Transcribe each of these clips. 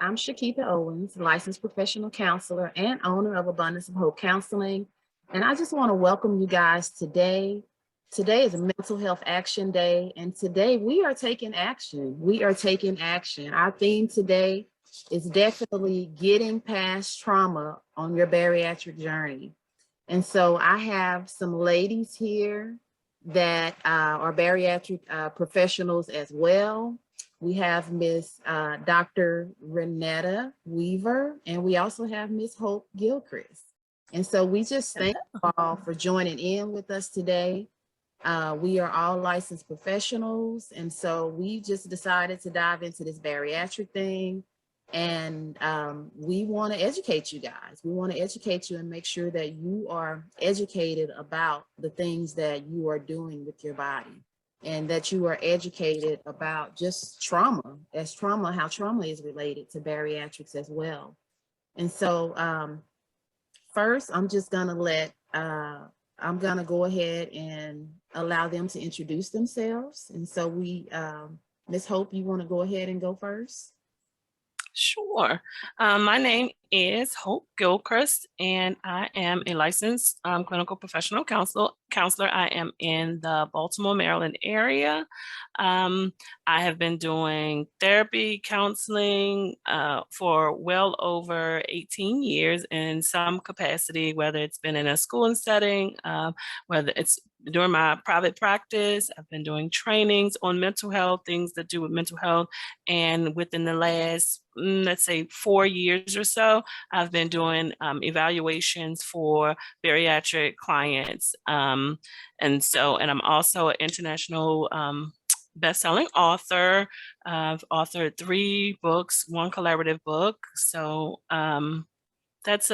I'm Chikeitha Owens, licensed professional counselor and owner of Abundance of Hope Counseling. And I just want to welcome you guys today. Today is a Mental Health Action Day, and today we are taking action. We are taking action. Our theme today is definitely getting past trauma on your bariatric journey. And so I have some ladies here that are bariatric professionals as well. We have Miss Dr. Renetta Weaver, and we also have Miss Hope Gilchrist. And so we just thank you all for joining in with us today. We are all licensed professionals, and so we just decided to dive into this bariatric thing. And we want to educate you guys. We want to educate you and make sure that you are educated about the things that you are doing with your body, and that you are educated about just trauma, how trauma is related to bariatrics as well. And so first, I'm just going to I'm going to go ahead and allow them to introduce themselves. And so Ms. Hope, you want to go ahead and go first? Sure. My name is Hope Gilchrist, and I am a licensed clinical professional counselor. I am in the Baltimore, Maryland area. I have been doing therapy, counseling for well over 18 years in some capacity, whether it's been in a schooling setting, whether it's during my private practice. I've been doing trainings on mental health, things that do with mental health. And within the last, let's say 4 years or so, I've been doing evaluations for bariatric clients. And I'm also an international best-selling author. I've authored 3 books, 1 collaborative book. So that's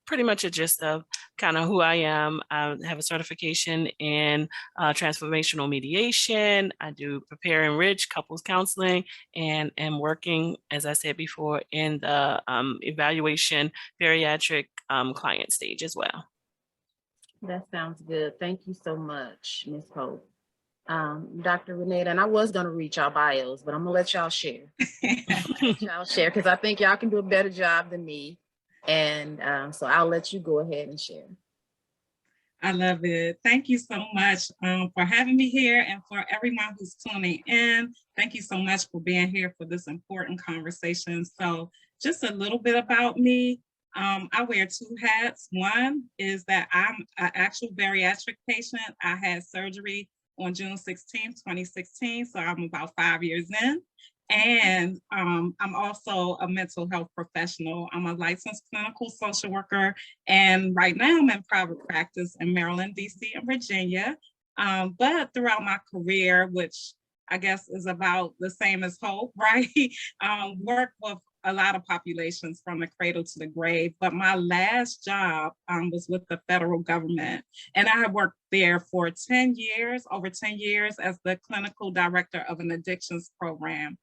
pretty much a gist of kind of who I am. I have a certification in transformational mediation. I do prepare and enrich couples counseling, and am working, as I said before, in the evaluation bariatric client stage as well. That sounds good. Thank you so much, Ms. Hope. Dr. Renetta, and I was going to read y'all bios, but I'm going to let y'all share. Y'all share, because I think y'all can do a better job than me. And so I'll let you go ahead and share. I love it. Thank you so much for having me here, and for everyone who's tuning in. Thank you so much for being here for this important conversation. So just a little bit about me. I wear 2 hats. One is that I'm an actual bariatric patient. I had surgery on June 16, 2016. So I'm about 5 years in. And I'm also a mental health professional. I'm a licensed clinical social worker. And right now I'm in private practice in Maryland, DC, and Virginia. But throughout my career, which I guess is about the same as Hope, right? Work with a lot of populations from the cradle to the grave. But my last job was with the federal government. And I have worked there for 10 years, over 10 years, as the clinical director of an addictions program.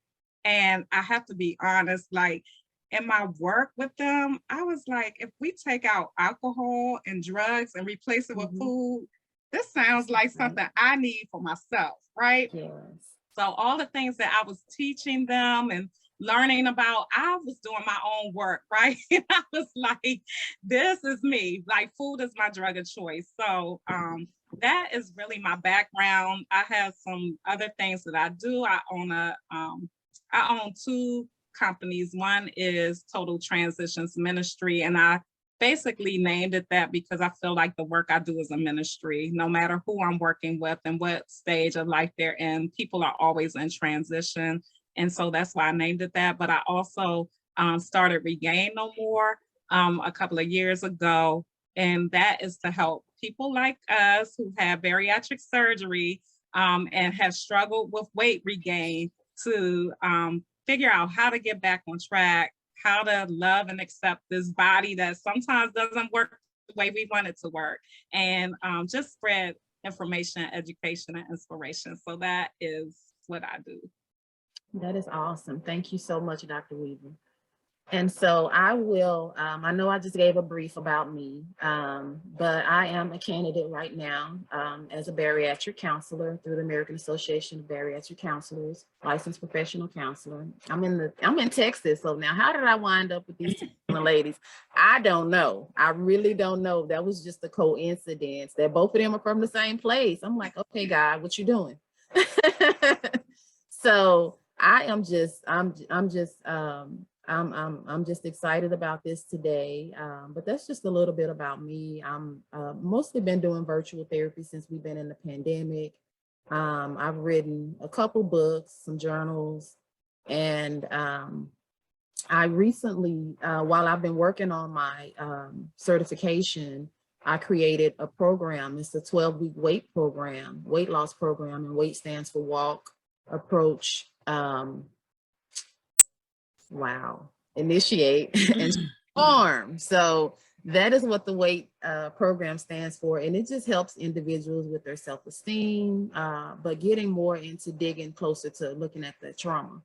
And I have to be honest, like in my work with them, I was like, if we take out alcohol and drugs and replace it with food, this sounds like something I need for myself, right? Yes. So all the things that I was teaching them and learning about, I was doing my own work, right? And I was like, this is me, like food is my drug of choice. So that is really my background. I have some other things that I do. I own 2 companies. One is Total Transitions Ministry, and I basically named it that because I feel like the work I do is a ministry. No matter who I'm working with and what stage of life they're in, people are always in transition. And so that's why I named it that. But I also started Regain No More a couple of years ago. And that is to help people like us who have bariatric surgery and have struggled with weight regain to figure out how to get back on track, how to love and accept this body that sometimes doesn't work the way we want it to work, and just spread information, education, and inspiration. So that is what I do. That is awesome. Thank you so much, Dr. Weaver. And so I will, I know I just gave a brief about me, but I am a candidate right now as a bariatric counselor through the American Association of Bariatric Counselors, licensed professional counselor. I'm in Texas. So now how did I wind up with these ladies? I don't know. I really don't know. That was just a coincidence that both of them are from the same place. I'm like, okay, God, what you doing? So I'm just excited about this today, but that's just a little bit about me. I'm mostly been doing virtual therapy since we've been in the pandemic. I've written a couple books, some journals, and I recently, while I've been working on my certification, I created a program. It's a 12-week weight program, weight loss program, and WAIT stands for walk, approach, initiate and farm. So that is what the WAIT program stands for. And it just helps individuals with their self-esteem, but getting more into digging closer to looking at the trauma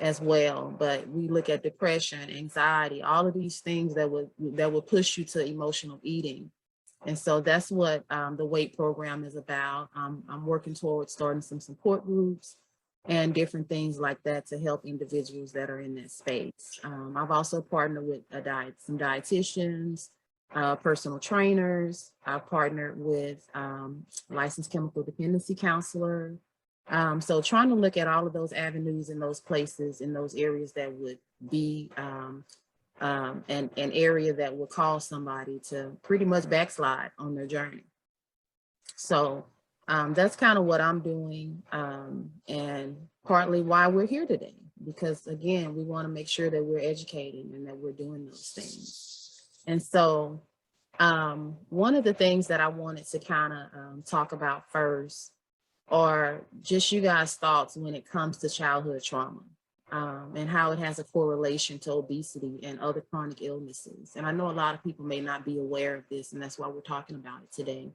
as well. But we look at depression, anxiety, all of these things that would push you to emotional eating. And so that's what the WAIT program is about. I'm working towards starting some support groups and different things like that to help individuals that are in that space. I've also partnered with some dietitians, personal trainers. I've partnered with licensed chemical dependency counselor. So trying to look at all of those avenues in those places, in those areas that would be an area that would cause somebody to pretty much backslide on their journey. So that's kind of what I'm doing, and partly why we're here today, because again, we want to make sure that we're educating and that we're doing those things. And so one of the things that I wanted to kind of talk about first are just you guys' thoughts when it comes to childhood trauma, and how it has a correlation to obesity and other chronic illnesses. And I know a lot of people may not be aware of this, and that's why we're talking about it today.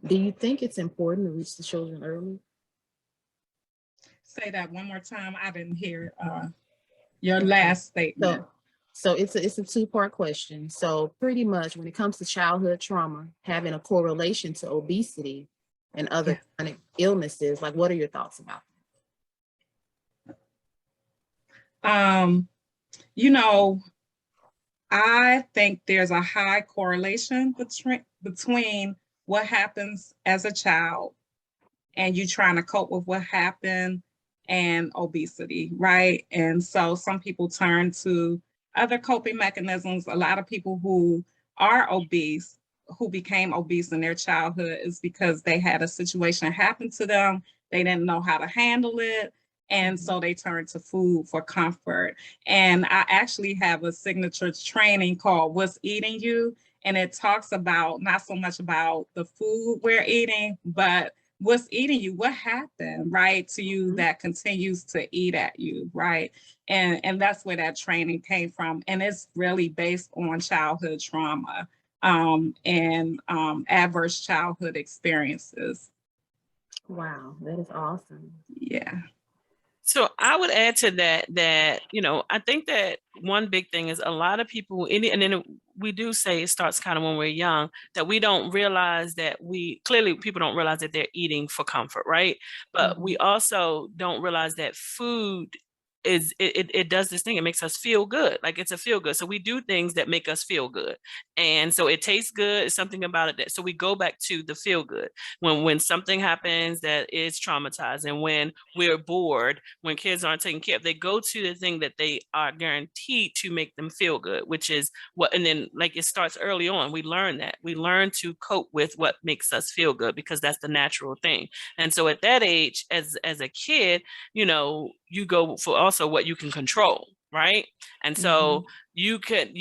Do you think it's important to reach the children early? Say that one more time. I didn't hear your last statement. So it's a two-part question. So pretty much when it comes to childhood trauma, having a correlation to obesity and other chronic illnesses, like what are your thoughts about that? I think there's a high correlation between what happens as a child and you trying to cope with what happened and obesity, right? And so some people turn to other coping mechanisms. A lot of people who are obese, who became obese in their childhood, is because they had a situation happen to them. They didn't know how to handle it. And so they turn to food for comfort. And I actually have a signature training called What's Eating You? And it talks about not so much about the food we're eating, but what's eating you, what happened, right, to you that continues to eat at you, right? And that's where that training came from. And it's really based on childhood trauma and adverse childhood experiences. Wow, that is awesome. Yeah. So I would add to that, I think that one big thing is a lot of people, and then we do say it starts kind of when we're young, that we don't realize that people don't realize that they're eating for comfort, right? But we also don't realize that food it does this thing. It makes us feel good. Like it's a feel good. So we do things that make us feel good. And so it tastes good. It's something about it so we go back to the feel good. When something happens that is traumatizing, when we're bored, when kids aren't taken care of, they go to the thing that they are guaranteed to make them feel good, which is and then like it starts early on. We learn that. We learn to cope with what makes us feel good because that's the natural thing. And so at that age, as a kid, you go for also what you can control, right? And so you can't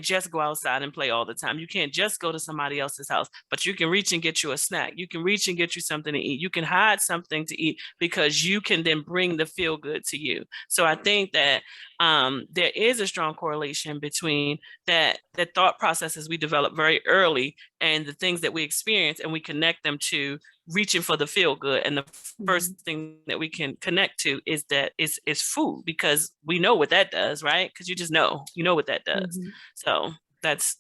just go outside and play all the time. You can't just go to somebody else's house, but you can reach and get you a snack. You can reach and get you something to eat. You can hide something to eat because you can then bring the feel good to you. So I think that there is a strong correlation between the thought processes we develop very early and the things that we experience, and we connect them to reaching for the feel good. And the first thing that we can connect to is food, because we know what that does, right? because you just know what that does. Mhm. So that's,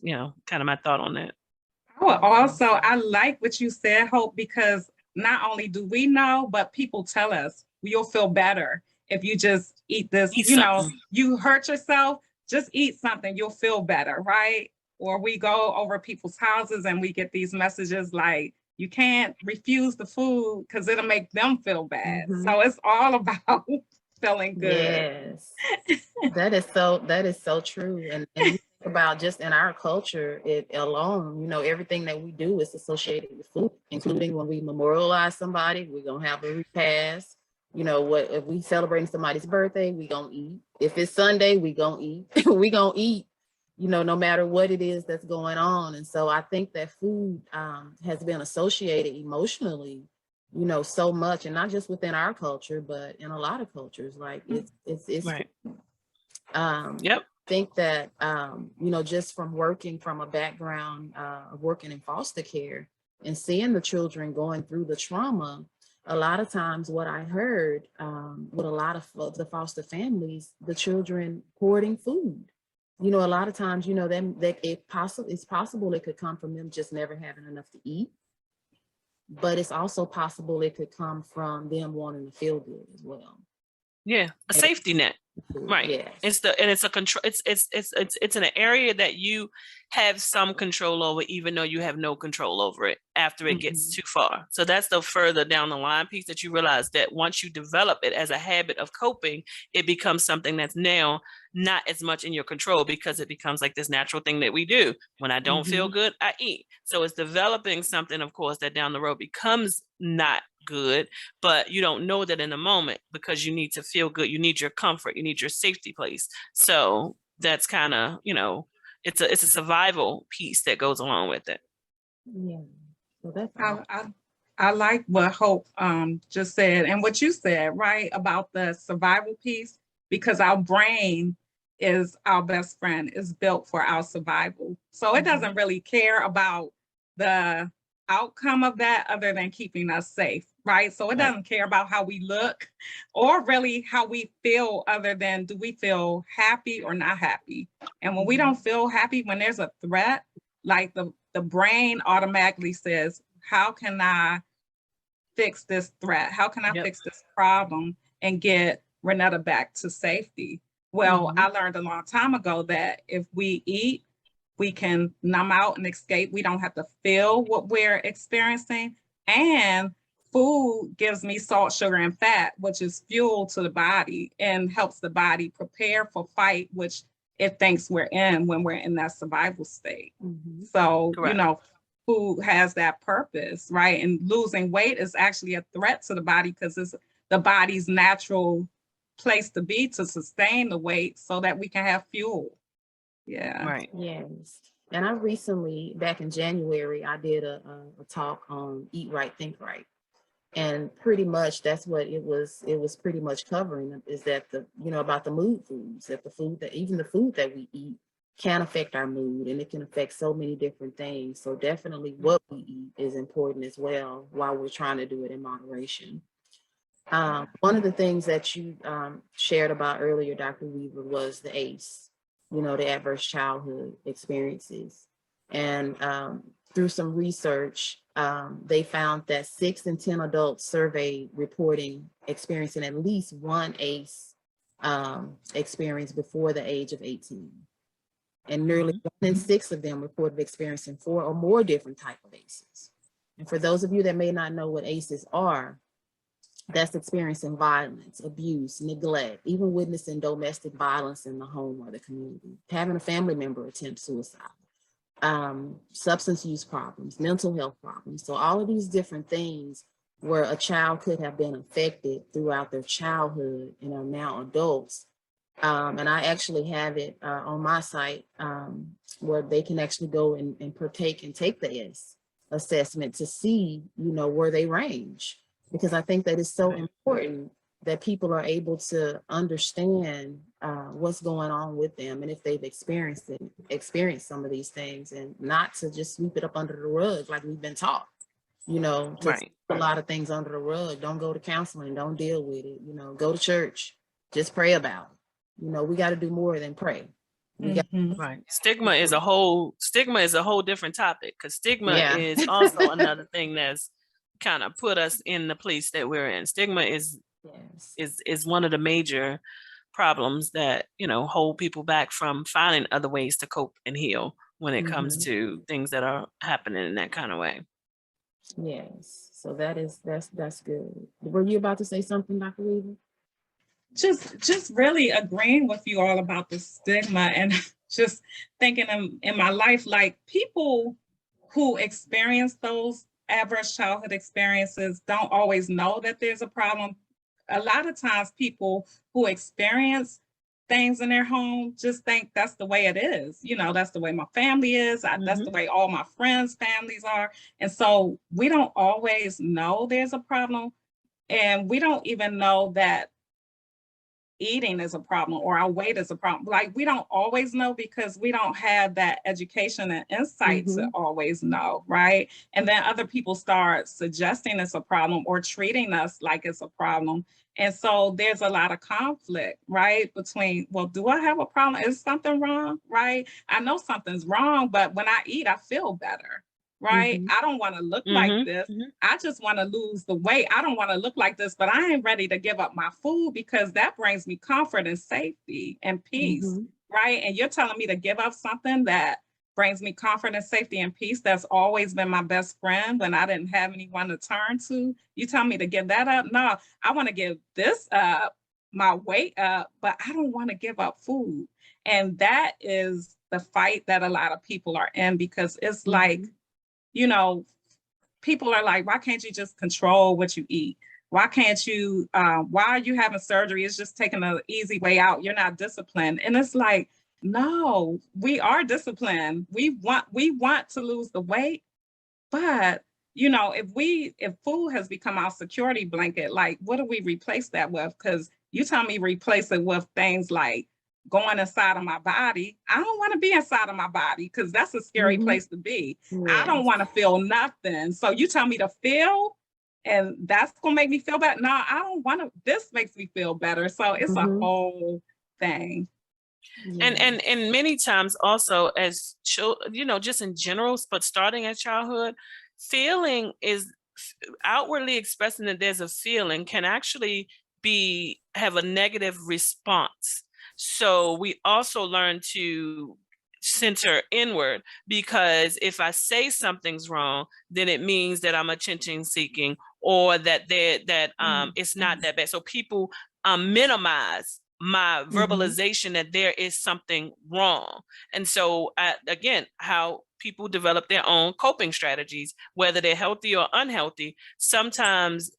kind of my thought on that. Oh, also, I like what you said, Hope, because not only do we know, but people tell us you'll feel better if you just eat this. Eat You know, something. you hurt yourself, just eat something, you'll feel better, right? Or we go over people's houses and we get these messages like, you can't refuse the food because it'll make them feel bad. Mhm. So it's all about feeling good. Yes, that is so true. And you think about just in our culture, it alone, everything that we do is associated with food, including when we memorialize somebody, we're gonna have a repast. What if we celebrating somebody's birthday, we gonna eat. If it's Sunday, we gonna eat. We gonna eat, no matter what it is that's going on. And so I think that food has been associated emotionally, so much, and not just within our culture, but in a lot of cultures. Like it's Right. I Yep. think that just from working from a background of working in foster care and seeing the children going through the trauma, a lot of times what I heard with a lot of the foster families, the children hoarding food. A lot of times, it's possible it could come from them just never having enough to eat. But it's also possible it could come from them wanting to feel good as well. Yeah, a safety net. Right. Yes. It's a control. It's in an area that you have some control over, even though you have no control over it after it gets too far. So that's the further down the line piece that you realize that once you develop it as a habit of coping, it becomes something that's now not as much in your control, because it becomes like this natural thing that we do. When I don't feel good, I eat. So it's developing something, of course, that down the road becomes not good, but you don't know that in the moment, because you need to feel good. You need your comfort. You need your safety place. So that's kind of, it's a survival piece that goes along with it. Yeah. So that's I like what Hope just said, and what you said, right, about the survival piece, because our brain is our best friend, is built for our survival. So it doesn't really care about the outcome of that other than keeping us safe, right? So it doesn't care about how we look or really how we feel, other than do we feel happy or not happy? And when we don't feel happy, when there's a threat, like the brain automatically says, how can I fix this threat? How can I fix this problem and get Renetta back to safety? Well, I learned a long time ago that if we eat, we can numb out and escape. We don't have to feel what we're experiencing. And food gives me salt, sugar, and fat, which is fuel to the body and helps the body prepare for fight, which it thinks we're in when we're in that survival state. So, Correct. Food has that purpose, right? And losing weight is actually a threat to the body, because it's the body's natural place to be to sustain the weight so that we can have fuel. Yeah. Right. Yes. And I recently, back in January, I did a talk on Eat Right, Think Right. And pretty much that's what it was pretty much covering, is that about the mood foods, that even the food that we eat can affect our mood, and it can affect so many different things. So definitely what we eat is important as well, while we're trying to do it in moderation. One of the things that you shared about earlier, Dr. Weaver, was the ACE, the adverse childhood experiences. And through some research, they found that 6 in 10 adults surveyed reporting experiencing at least one ACE experience before the age of 18. And nearly 1 in 6 of them reported experiencing 4 or more different types of ACEs. And for those of you that may not know what ACEs are, that's experiencing violence, abuse, neglect, even witnessing domestic violence in the home or the community, having a family member attempt suicide, substance use problems, mental health problems. So all of these different things where a child could have been affected throughout their childhood and are now adults. And I actually have it on my site where they can actually go and partake and take the ACE assessment to see, where they range. Because I think that it's so important that people are able to understand what's going on with them, and if they've experienced some of these things, and not to just sweep it up under the rug like we've been taught, to sweep a lot of things under the rug. Don't go to counseling, don't deal with it, go to church, just pray about it. You know, we got to do more than pray. We got Right. Stigma is a whole different topic, because stigma Yeah. is also another thing that's kind of put us in the place that we're in. Stigma is one of the major problems that, you know, hold people back from finding other ways to cope and heal when it comes to things that are happening in that kind of way. Yes. So that's good. Were you about to say something, Dr. Weaver? Just really agreeing with you all about the stigma, and just thinking in my life, like, people who experience those adverse childhood experiences don't always know that there's a problem. A lot of times people who experience things in their home just think that's the way it is. You know, that's the way my family is. That's the way all my friends' families are. And so we don't always know there's a problem. And we don't even know that eating is a problem or our weight is a problem. Like, we don't always know because we don't have that education and insight to always know, right? And then other people start suggesting it's a problem or treating us like it's a problem. And so there's a lot of conflict, right? Between, well, do I have a problem? Is something wrong, right? I know something's wrong, but when I eat, I feel better, right? I don't want to look like this. I just want to lose the weight. I don't want to look like this, but I ain't ready to give up my food because that brings me comfort and safety and peace, right? And you're telling me to give up something that brings me comfort and safety and peace that's always been my best friend when I didn't have anyone to turn to. You tell me to give that up? No, I want to give this up, my weight up, but I don't want to give up food. And that is the fight that a lot of people are in, because it's like, you know, people are like, why can't you just control what you eat? Why can't you, why are you having surgery? It's just taking an easy way out. You're not disciplined. And it's like, no, we are disciplined. We want to lose the weight, but you know, if food has become our security blanket, like, what do we replace that with? Because you tell me replace it with things like going inside of my body. I don't want to be inside of my body because that's a scary place to be. I don't want to feel nothing. So you tell me to feel, and that's gonna make me feel better. No, I don't want to. This makes me feel better. So it's a whole thing. And many times also as children, you know, just in general, but starting at childhood, feeling is outwardly expressing that there's a feeling can actually have a negative response. So we also learn to center inward, because if I say something's wrong, then it means that I'm attention seeking, or that it's not that bad. So people minimize my verbalization that there is something wrong. And so again, how people develop their own coping strategies, whether they're healthy or unhealthy. Sometimes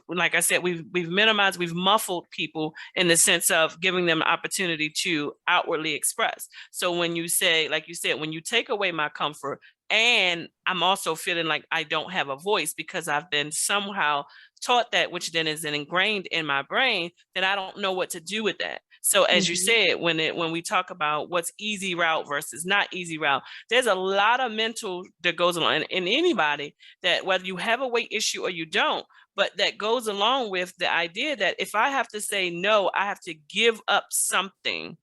like I said, we've minimized, we've muffled people in the sense of giving them an opportunity to outwardly express. So when you say, like you said, when you take away my comfort, and I'm also feeling like I don't have a voice because I've been somehow taught that, which then is ingrained in my brain, then I don't know what to do with that. So as you said, when we talk about what's easy route versus not easy route, there's a lot of mental that goes along in anybody, that whether you have a weight issue or you don't, but that goes along with the idea that if I have to say no, I have to give up something.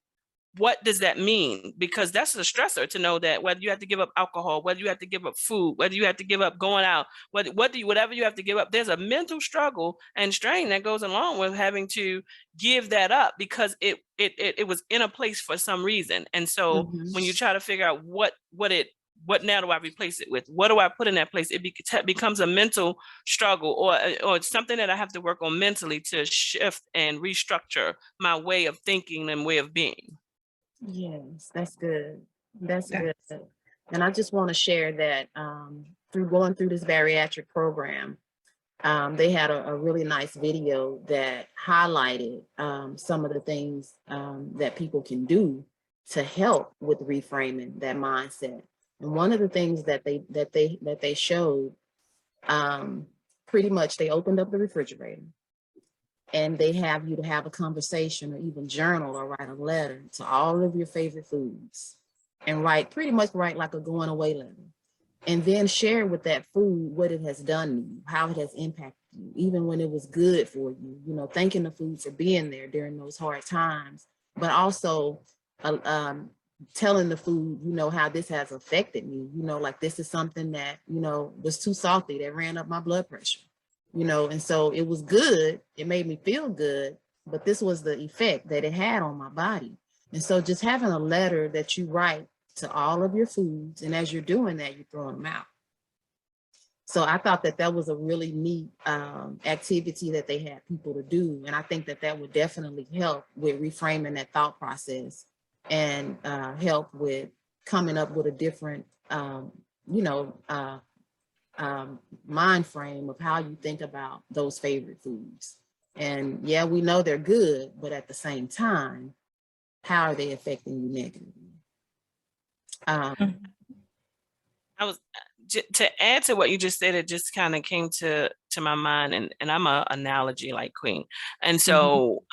What does that mean? Because that's a stressor to know that whether you have to give up alcohol, whether you have to give up food, whether you have to give up going out, whatever you have to give up, there's a mental struggle and strain that goes along with having to give that up, because it was in a place for some reason. And so when you try to figure out what now do I replace it with? What do I put in that place? It becomes a mental struggle, or something that I have to work on mentally to shift and restructure my way of thinking and way of being. Yes, that's good. That's good. And I just want to share that through going through this bariatric program, they had a really nice video that highlighted some of the things that people can do to help with reframing that mindset. And one of the things that they showed, pretty much they opened up the refrigerator, and they have you to have a conversation or even journal or write a letter to all of your favorite foods, and pretty much write like a going away letter, and then share with that food what it has done to you, how it has impacted you, even when it was good for you, you know, thanking the food for being there during those hard times, but also telling the food, you know, how this has affected me, you know, like this is something that, you know, was too salty, that ran up my blood pressure, you know, and so it was good. It made me feel good, but this was the effect that it had on my body. And so just having a letter that you write to all of your foods, and as you're doing that, you're throwing them out. So I thought that that was a really neat activity that they had people to do. And I think that that would definitely help with reframing that thought process and help with coming up with a different, you know, mind frame of how you think about those favorite foods. And yeah, we know they're good, but at the same time, how are they affecting you negatively? I was to add to what you just said, it just kind of came to my mind, and I'm a analogy like queen. And so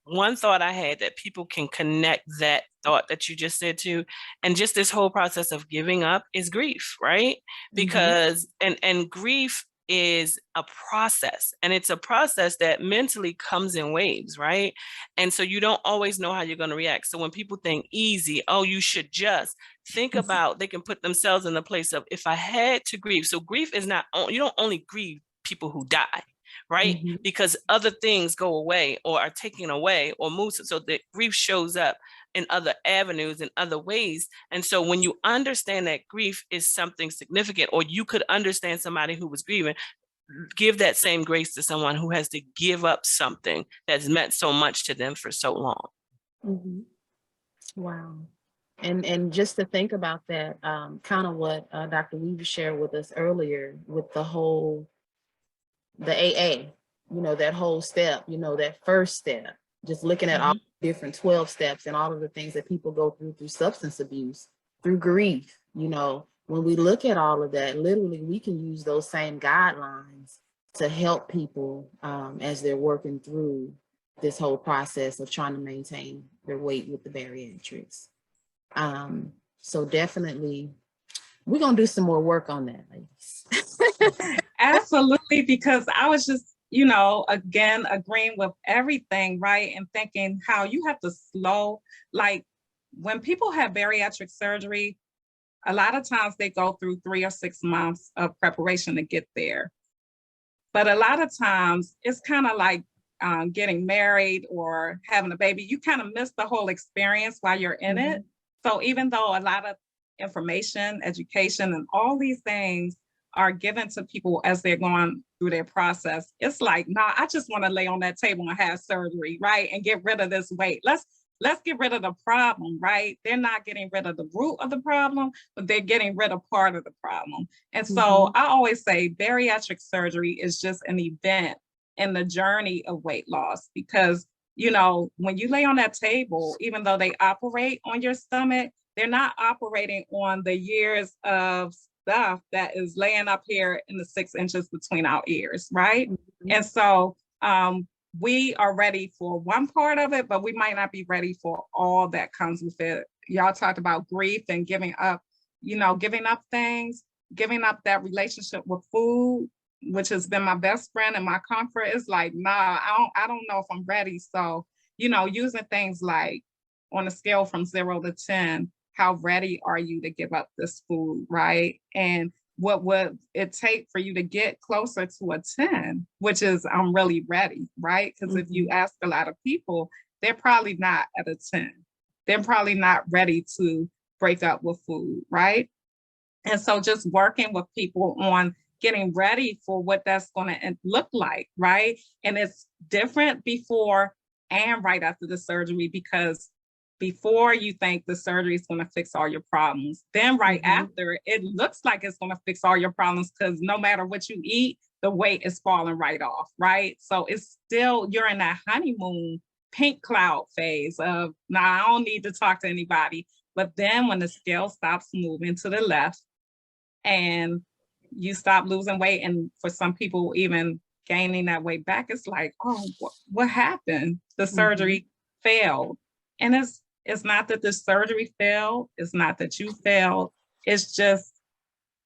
one thought I had that people can connect that thought that you just said to, and just this whole process of giving up is grief, right? Because and grief is a process, and it's a process that mentally comes in waves, right? And so you don't always know how you're going to react. So when people think easy, oh, you should just think about, they can put themselves in the place of, if I had to grieve. So grief is not, you don't only grieve people who die, right? Because other things go away or are taken away or moved. So the grief shows up in other avenues, in other ways. And so when you understand that grief is something significant, or you could understand somebody who was grieving, give that same grace to someone who has to give up something that's meant so much to them for so long. Wow. And just to think about that, kind of what Dr. Weaver shared with us earlier with the AA, you know, that whole step, you know, that first step, just looking at all the different 12 steps and all of the things that people go through substance abuse, through grief, you know, when we look at all of that, literally we can use those same guidelines to help people as they're working through this whole process of trying to maintain their weight with the bariatrics. So definitely we're going to do some more work on that, ladies. Absolutely, because I was just, you know, again, agreeing with everything, right? And thinking how you have to slow, like when people have bariatric surgery, a lot of times they go through 3 or 6 months of preparation to get there. But a lot of times it's kind of like getting married or having a baby. You kind of miss the whole experience while you're in it. So even though a lot of information, education, and all these things are given to people as they're going through their process, it's like, nah, I just want to lay on that table and have surgery, right? And get rid of this weight. Let's get rid of the problem, right? They're not getting rid of the root of the problem, but they're getting rid of part of the problem. And so I always say bariatric surgery is just an event in the journey of weight loss, because, you know, when you lay on that table, even though they operate on your stomach, they're not operating on the years of stuff that is laying up here in the 6 inches between our ears, right? And so we are ready for one part of it, but we might not be ready for all that comes with it. Y'all talked about grief and giving up, you know, giving up things, giving up that relationship with food, which has been my best friend and my comfort. Is like, nah, I don't know if I'm ready. So, you know, using things like on a scale from 0 to 10, how ready are you to give up this food, right? And what would it take for you to get closer to a 10, which is I'm really ready, right? Because if you ask a lot of people, they're probably not at a 10. They're probably not ready to break up with food, right? And so just working with people on getting ready for what that's going to look like, right? And it's different before and right after the surgery, because before you think the surgery is going to fix all your problems, then right after, it looks like it's going to fix all your problems, because no matter what you eat, the weight is falling right off, right? So it's still, you're in that honeymoon pink cloud phase of, nah, I don't need to talk to anybody. But then when the scale stops moving to the left and you stop losing weight, and for some people even gaining that weight back, it's like, oh, what happened? The surgery failed. And it's not that the surgery failed. It's not that you failed. It's just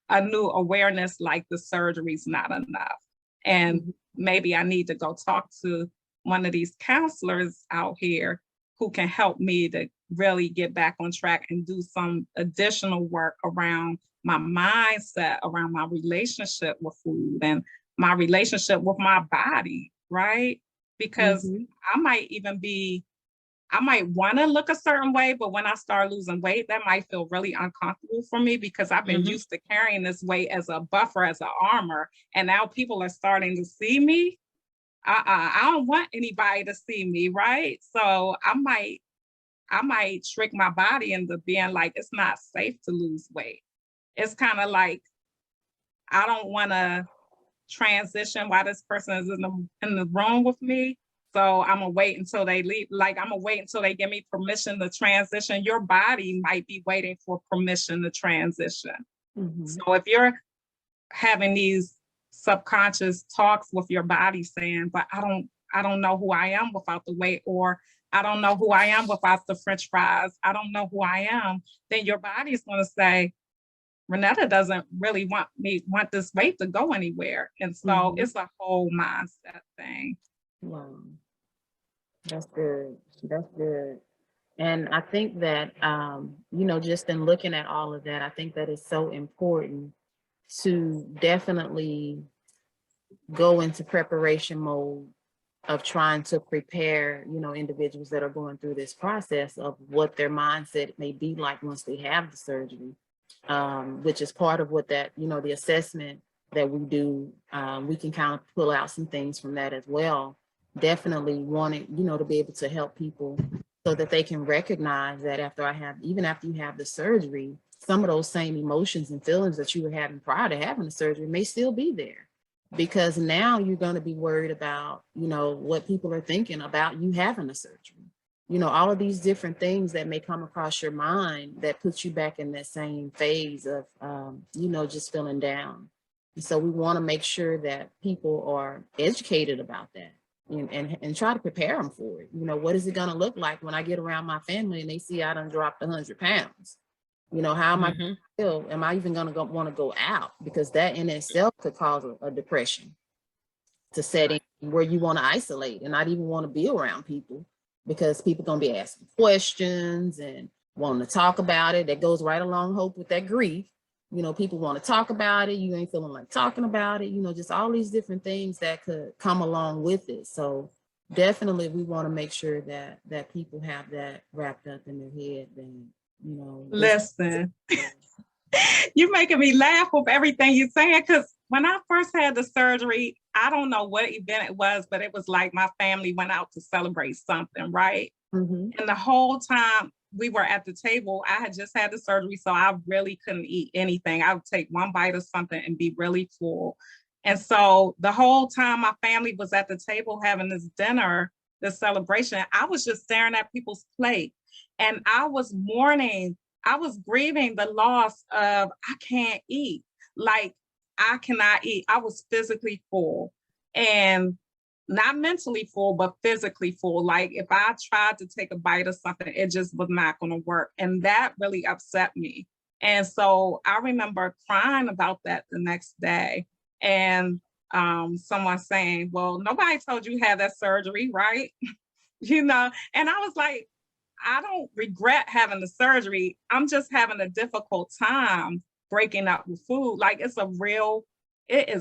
a new awareness, like the surgery's not enough. And maybe I need to go talk to one of these counselors out here who can help me to really get back on track and do some additional work around my mindset, around my relationship with food and my relationship with my body, right? Because I might want to look a certain way, but when I start losing weight, that might feel really uncomfortable for me because I've been used to carrying this weight as a buffer, as an armor. And now people are starting to see me. I don't want anybody to see me, right? So I might trick my body into being like, it's not safe to lose weight. It's kind of like, I don't want to transition while this person is in the room with me. So I'm gonna wait until they leave. Like, I'm gonna wait until they give me permission to transition. Your body might be waiting for permission to transition. So if you're having these subconscious talks with your body saying, but I don't know who I am without the weight, or I don't know who I am without the French fries, I don't know who I am, then your body is going to say, Renetta doesn't really want this weight to go anywhere. And so it's a whole mindset thing. Wow. That's good. That's good. And I think that, just in looking at all of that, I think that it's so important to definitely go into preparation mode of trying to prepare, individuals that are going through this process of what their mindset may be like once they have the surgery, which is part of what that, the assessment that we do, we can kind of pull out some things from that as well. Definitely wanting, to be able to help people so that they can recognize that even after you have the surgery, some of those same emotions and feelings that you were having prior to having the surgery may still be there, because now you're going to be worried about, what people are thinking about you having a surgery. All of these different things that may come across your mind that puts you back in that same phase of, just feeling down. And so we want to make sure that people are educated about that. And try to prepare them for it. What is it going to look like when I get around my family and they see I done dropped 100 pounds? How am I going to feel? Am I even going to want to go out? Because that in itself could cause a depression to set in, where you want to isolate and not even want to be around people, because people going to be asking questions and wanting to talk about it. That goes right along, hope, with that grief. People want to talk about it. You ain't feeling like talking about it. Just all these different things that could come along with it. So definitely we want to make sure that people have that wrapped up in their head. Then, Listen, you're making me laugh with everything you're saying, because when I first had the surgery, I don't know what event it was, but it was like my family went out to celebrate something, right? And the whole time we were at the table, I had just had the surgery, so I really couldn't eat anything. I would take one bite of something and be really full. And so the whole time my family was at the table having this dinner, this celebration, I was just staring at people's plate. And I was mourning, I was grieving the loss of, I can't eat. Like, I cannot eat. I was physically full. And not mentally full, but physically full. Like, if I tried to take a bite of something, it just was not going to work. And that really upset me. And so I remember crying about that the next day. And someone saying, well, nobody told you had that surgery, right? And I was like, I don't regret having the surgery. I'm just having a difficult time breaking up with food. Like, it is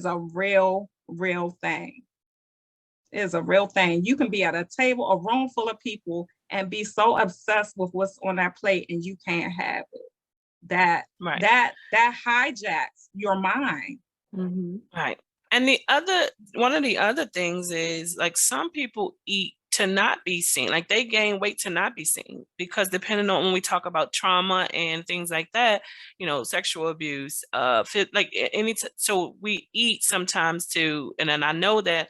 a real thing. Is a real thing. You can be at a table, a room full of people, and be so obsessed with what's on that plate, and you can't have it. That hijacks your mind. Right. And one of the other things is, like, some people eat to not be seen, like they gain weight to not be seen, because depending on when we talk about trauma and things like that, sexual abuse, so we eat sometimes to, and then I know that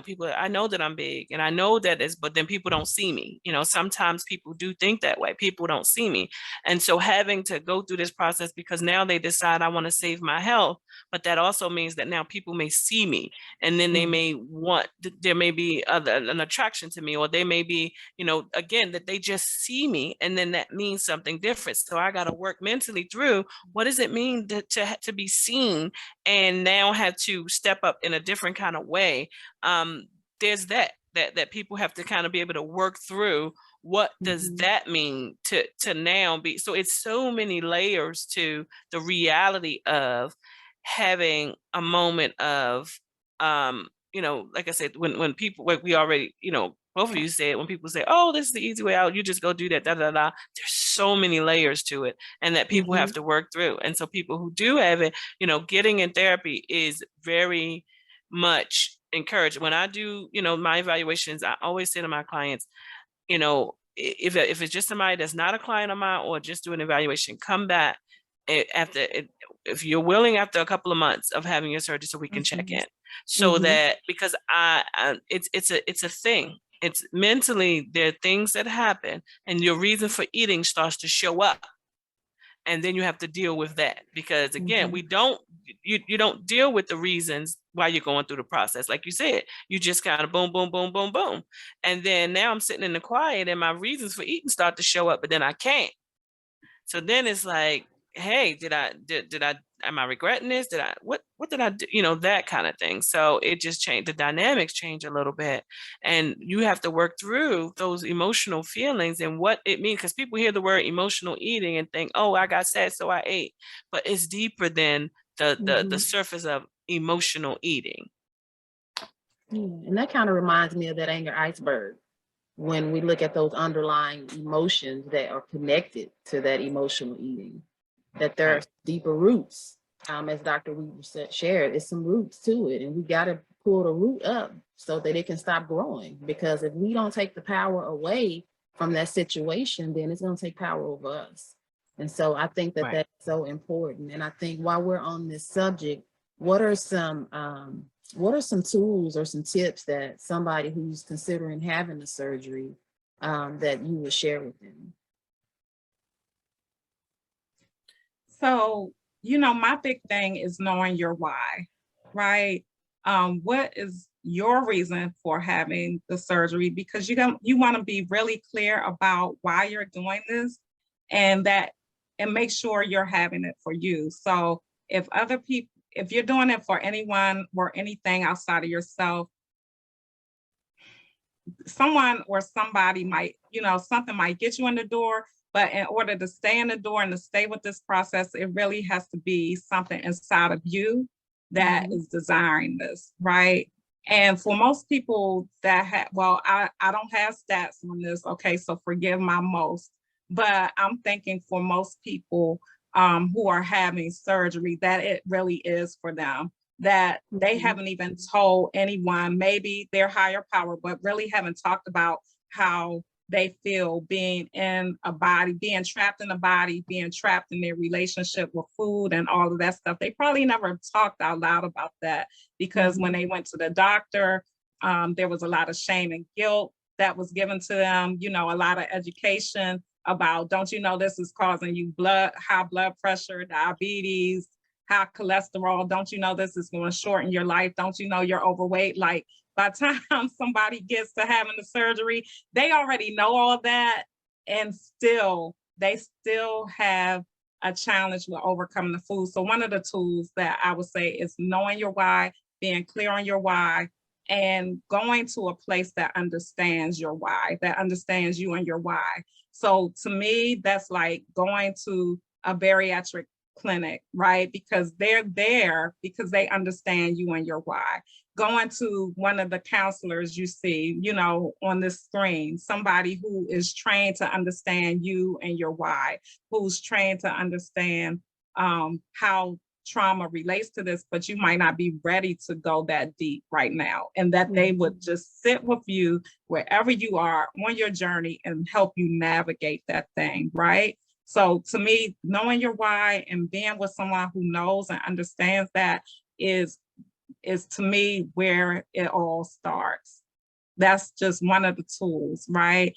people, I know that I'm big and I know that but then people don't see me. Sometimes people do think that way. People don't see me. And so having to go through this process, because now they decide I want to save my health, but that also means that now people may see me, and then they may there may be an attraction to me, or they may be, again, that they just see me, and then that means something different. So I got to work mentally through, what does it mean to be seen, and now have to step up in a different kind of way. There's that. that people have to kind of be able to work through. What does that mean to now be? So it's so many layers to the reality of having a moment of, you know, like I said, when people, like we already, you know, both of you said, when people say, oh, this is the easy way out, you just go do that, da, da, da. There's so many layers to it, and that people have to work through. And so people who do have it, you know, getting in therapy is very much encouraged. When I do, you know, my evaluations, I always say to my clients, you know, if it's just somebody that's not a client of mine or just do an evaluation, come back after it, if you're willing, after a couple of months of having your surgery, so we can check in. So that, because it's a thing. It's mentally, there are things that happen, and your reason for eating starts to show up. And then you have to deal with that, because again, we don't, you don't deal with the reasons why you're going through the process. Like you said, you just kind of boom, boom, boom, boom, boom. And then now I'm sitting in the quiet and my reasons for eating start to show up, but then I can't. So then it's like, hey, am I regretting this? What did I do? You know, that kind of thing. So it just changed, the dynamics change a little bit, and you have to work through those emotional feelings and what it means. Because people hear the word emotional eating and think, oh, I got sad, so I ate. But it's deeper than the surface of emotional eating. And that kind of reminds me of that anger iceberg. When we look at those underlying emotions that are connected to that emotional eating, that there are deeper roots. As Dr. Weaver shared, it's some roots to it, and we got to pull the root up so that it can stop growing. Because if we don't take the power away from that situation, then it's going to take power over us. And so I think that that's so important. And I think while we're on this subject, what are some tools or some tips that somebody who's considering having the surgery that you would share with them? So, you know, my big thing is knowing your why, right? What is your reason for having the surgery? Because you want to be really clear about why you're doing this, and make sure you're having it for you. So if other people, if you're doing it for anyone or anything outside of yourself, someone or somebody might, you know, something might get you in the door, but in order to stay in the door and to stay with this process, it really has to be something inside of you that is desiring this, right? And for most people that have, well, I don't have stats on this, okay, so forgive my most, but I'm thinking for most people who are having surgery, that it really is for them, that they haven't even told anyone, maybe their higher power, but really haven't talked about how they feel being in a body, being trapped in a body, being trapped in their relationship with food and all of that stuff. They probably never talked out loud about that, because when they went to the doctor, there was a lot of shame and guilt that was given to them, you know, a lot of education about, don't you know this is causing you high blood pressure, diabetes, high cholesterol, don't you know this is going to shorten your life, don't you know you're overweight? Like, by the time somebody gets to having the surgery, they already know all that, and they still have a challenge with overcoming the food. So one of the tools that I would say is knowing your why, being clear on your why, and going to a place that understands your why, that understands you and your why. So to me, that's like going to a bariatric clinic, right? Because they're there because they understand you and your why. Going to one of the counselors you see, you know, on the screen, somebody who is trained to understand you and your why, who's trained to understand how trauma relates to this, but you might not be ready to go that deep right now. And that they would just sit with you wherever you are on your journey and help you navigate that thing, right? So to me, knowing your why and being with someone who knows and understands that is to me where it all starts. That's just one of the tools, right?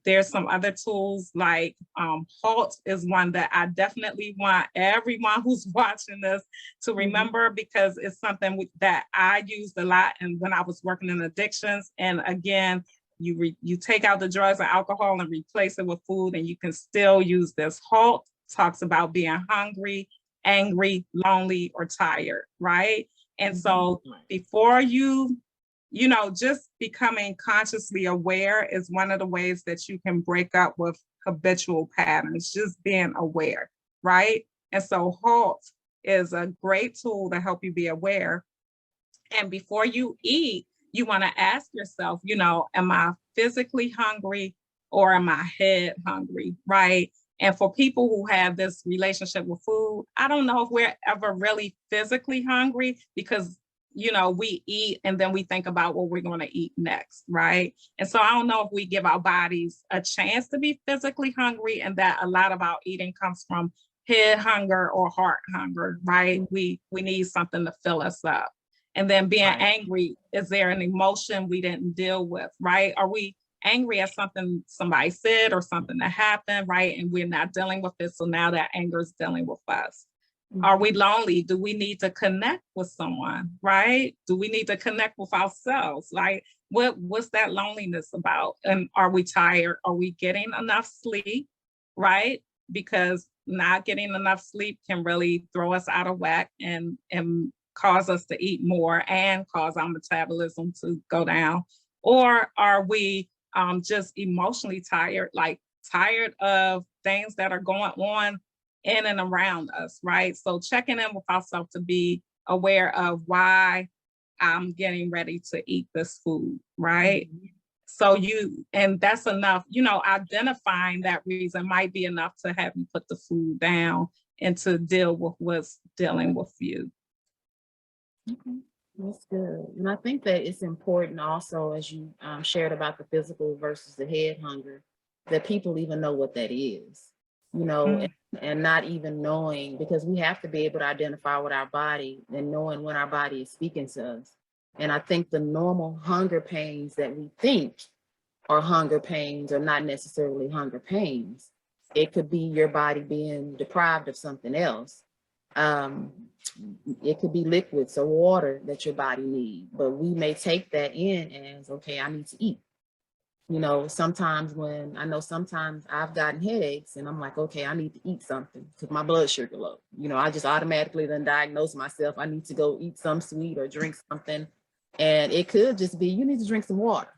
There's some other tools like HALT is one that I definitely want everyone who's watching this to remember, because it's something that I used a lot and when I was working in addictions. And again, you take out the drugs and alcohol and replace it with food, and you can still use this. HALT talks about being hungry, angry, lonely, or tired, right? And so before you you know, just becoming consciously aware is one of the ways that you can break up with habitual patterns, just being aware, right? And so HALT is a great tool to help you be aware. And before you eat, you want to ask yourself, you know, am I physically hungry or am I head hungry, right? And for people who have this relationship with food, I don't know if we're ever really physically hungry because, you know, we eat and then we think about what we're going to eat next, right? And so I don't know if we give our bodies a chance to be physically hungry, and that a lot of our eating comes from head hunger or heart hunger, right? We need something to fill us up. And then being angry, is there an emotion we didn't deal with, right? Are we angry at something somebody said or something that happened, right? And we're not dealing with it, so now that anger is dealing with us. Are we lonely? Do we need to connect with someone, right? Do we need to connect with ourselves? Like, what's that loneliness about? And are we tired? Are we getting enough sleep, right? Because not getting enough sleep can really throw us out of whack and cause us to eat more and cause our metabolism to go down. Or are we just emotionally tired, like tired of things that are going on in and around us, right? So checking in with ourselves to be aware of why I'm getting ready to eat this food, right? So and that's enough, you know, identifying that reason might be enough to have you put the food down and to deal with what's dealing with you. Okay, that's good. And I think that it's important also, as you shared about the physical versus the head hunger, that people even know what that is, you know, and not even knowing, because we have to be able to identify with our body and knowing when our body is speaking to us. And I think the normal hunger pains that we think are hunger pains are not necessarily hunger pains. It could be your body being deprived of something else. It could be liquids or water that your body needs, but we may take that in as, okay, I need to eat. You know, sometimes I've gotten headaches and I'm like, okay, I need to eat something because my blood sugar low. You know, I just automatically then diagnose myself. I need to go eat some sweet or drink something. And it could just be, you need to drink some water.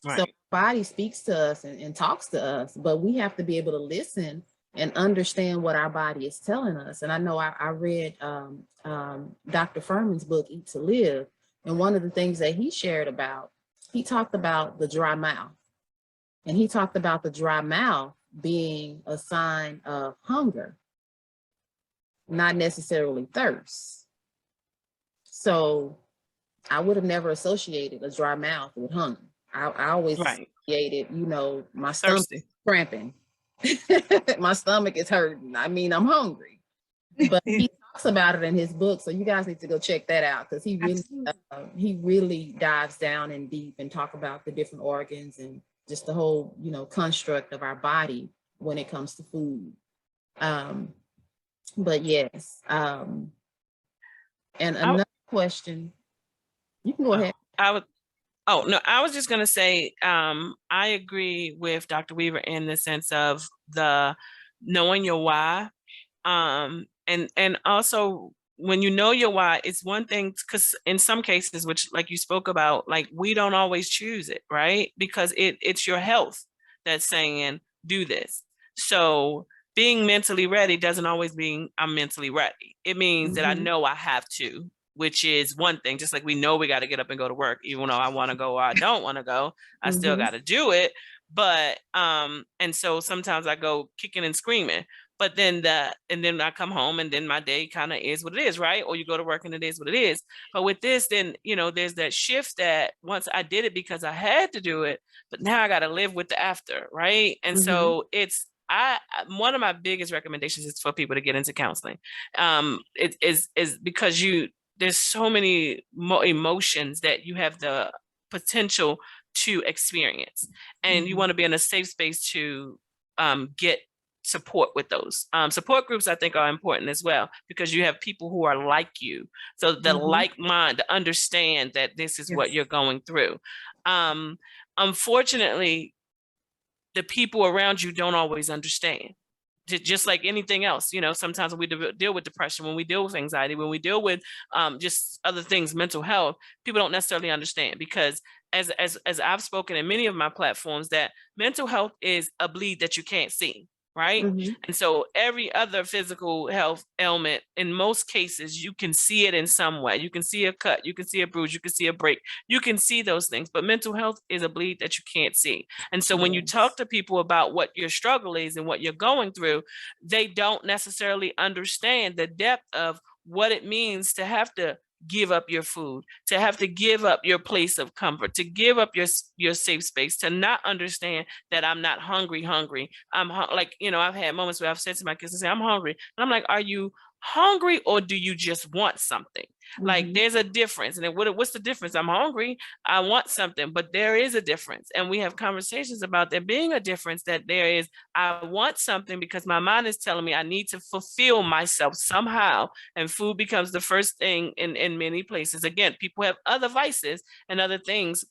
Right. So body speaks to us and talks to us, but we have to be able to listen and understand what our body is telling us. And I know I read Dr. Furman's book, Eat to Live. And one of the things that he shared about, he talked about the dry mouth. And he talked about the dry mouth being a sign of hunger, not necessarily thirst. So I would have never associated a dry mouth with hunger. I always associated, you know, my stomach cramping. My stomach is hurting. I mean, I'm hungry. But he talks about it in his book, so you guys need to go check that out because he really dives down in deep and talk about the different organs and just the whole, you know, construct of our body when it comes to food. But yes, and another question. You can go ahead. Oh, no, I was just going to say, I agree with Dr. Weaver in the sense of the knowing your why. And also when you know your why, it's one thing, because in some cases, which like you spoke about, like we don't always choose it, right? Because it's your health that's saying, do this. So being mentally ready doesn't always mean I'm mentally ready. It means that I know I have to, which is one thing. Just like we know we got to get up and go to work, even though I want to go or I don't want to go, I still got to do it. But and so sometimes I go kicking and screaming, but then I come home and then my day kind of is what it is, right? Or you go to work and it is what it is. But with this, then, you know, there's that shift that once I did it because I had to do it, but now I got to live with the after, right? And so it's, one of my biggest recommendations is for people to get into counseling. It is because there's so many emotions that you have the potential to experience, and you want to be in a safe space to get support with those. Support groups, I think, are important as well, because you have people who are like you. So the like mind, to understand that this is what you're going through. Unfortunately, the people around you don't always understand. just like anything else, sometimes when we deal with depression, when we deal with anxiety, when we deal with just other things, mental health, people don't necessarily understand, because as I've spoken in many of my platforms, that mental health is a bleed that you can't see, right? Mhm. And so every other physical health ailment, in most cases, you can see it in some way. You can see a cut, you can see a bruise, you can see a break, you can see those things, but mental health is a bleed that you can't see. And so when you talk Yes. to people about what your struggle is and what you're going through, they don't necessarily understand the depth of what it means to have to give up your food, to have to give up your place of comfort, to give up your safe space, to not understand that I'm not hungry. Like, I've had moments where I've said to my kids, I say, I'm hungry. And I'm like, are you hungry, or do you just want something? Like, Mhm. there's a difference. And then what's the difference? I'm hungry, I want something, but there is a difference. And we have conversations about there being a difference, that there is, I want something because my mind is telling me I need to fulfill myself somehow. And food becomes the first thing in many places. Again, people have other vices and other things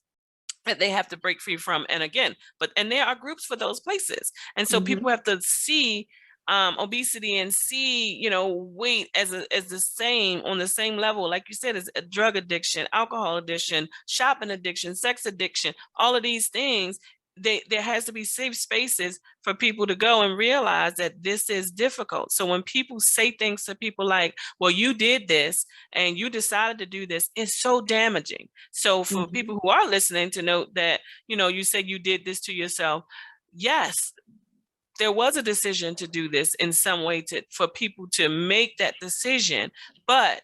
that they have to break free from. And again, and there are groups for those places. And so Mhm. people have to see obesity and see, weight as the same, on the same level, like you said, as a drug addiction, alcohol addiction, shopping addiction, sex addiction, all of these things. There has to be safe spaces for people to go and realize that this is difficult. So when people say things to people like, well, you did this and you decided to do this, it's so damaging. So for Mhm. people who are listening to note that, you said you did this to yourself. Yes, there was a decision to do this in some way, for people to make that decision, but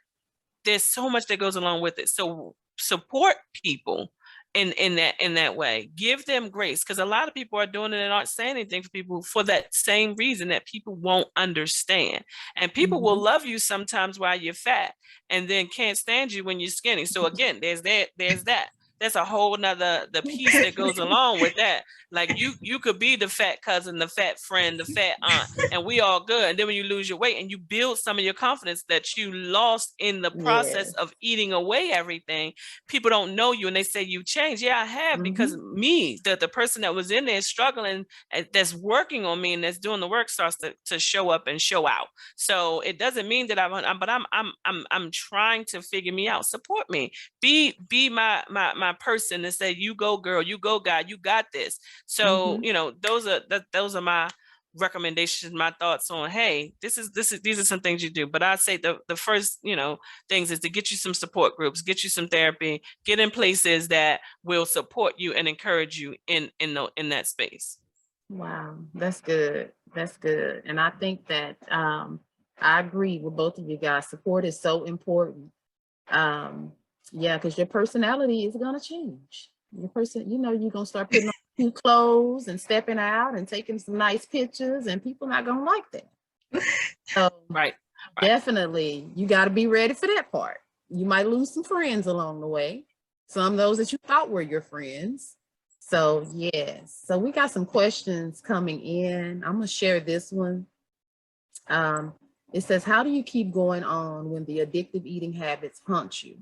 there's so much that goes along with it. So support people in that way. Give them grace, because a lot of people are doing it and aren't saying anything for people for that same reason, that people won't understand. And people will Mhm. love you sometimes while you're fat, and then can't stand you when you're skinny. So again, there's that. That's a whole nother the piece that goes along with that. Like, you could be the fat cousin, the fat friend, the fat aunt, and we all good. And then when you lose your weight and you build some of your confidence that you lost in the process Yes. of eating away everything, people don't know you and they say you changed. Yeah, I have, because Mhm. me, the person that was in there struggling, that's working on me and that's doing the work, starts to show up and show out. So it doesn't mean that I'm trying to figure me out. Support me. Be my person and say, you go girl, you go guy, you got this. So, Mhm. those are my recommendations, my thoughts on, hey, these are some things you do. But I'd say the first, things is to get you some support groups, get you some therapy, get in places that will support you and encourage you in that space. Wow, that's good. That's good. And I think that I agree with both of you guys. Support is so important. Um, yeah, because your personality is gonna change. Your person, you're gonna start putting on new clothes and stepping out and taking some nice pictures, and people not gonna like that. So Right. definitely you gotta be ready for that part. You might lose some friends along the way, some of those that you thought were your friends. So yes, so we got some questions coming in. I'm gonna share this one. Um, it says, how do you keep going on when the addictive eating habits haunt you?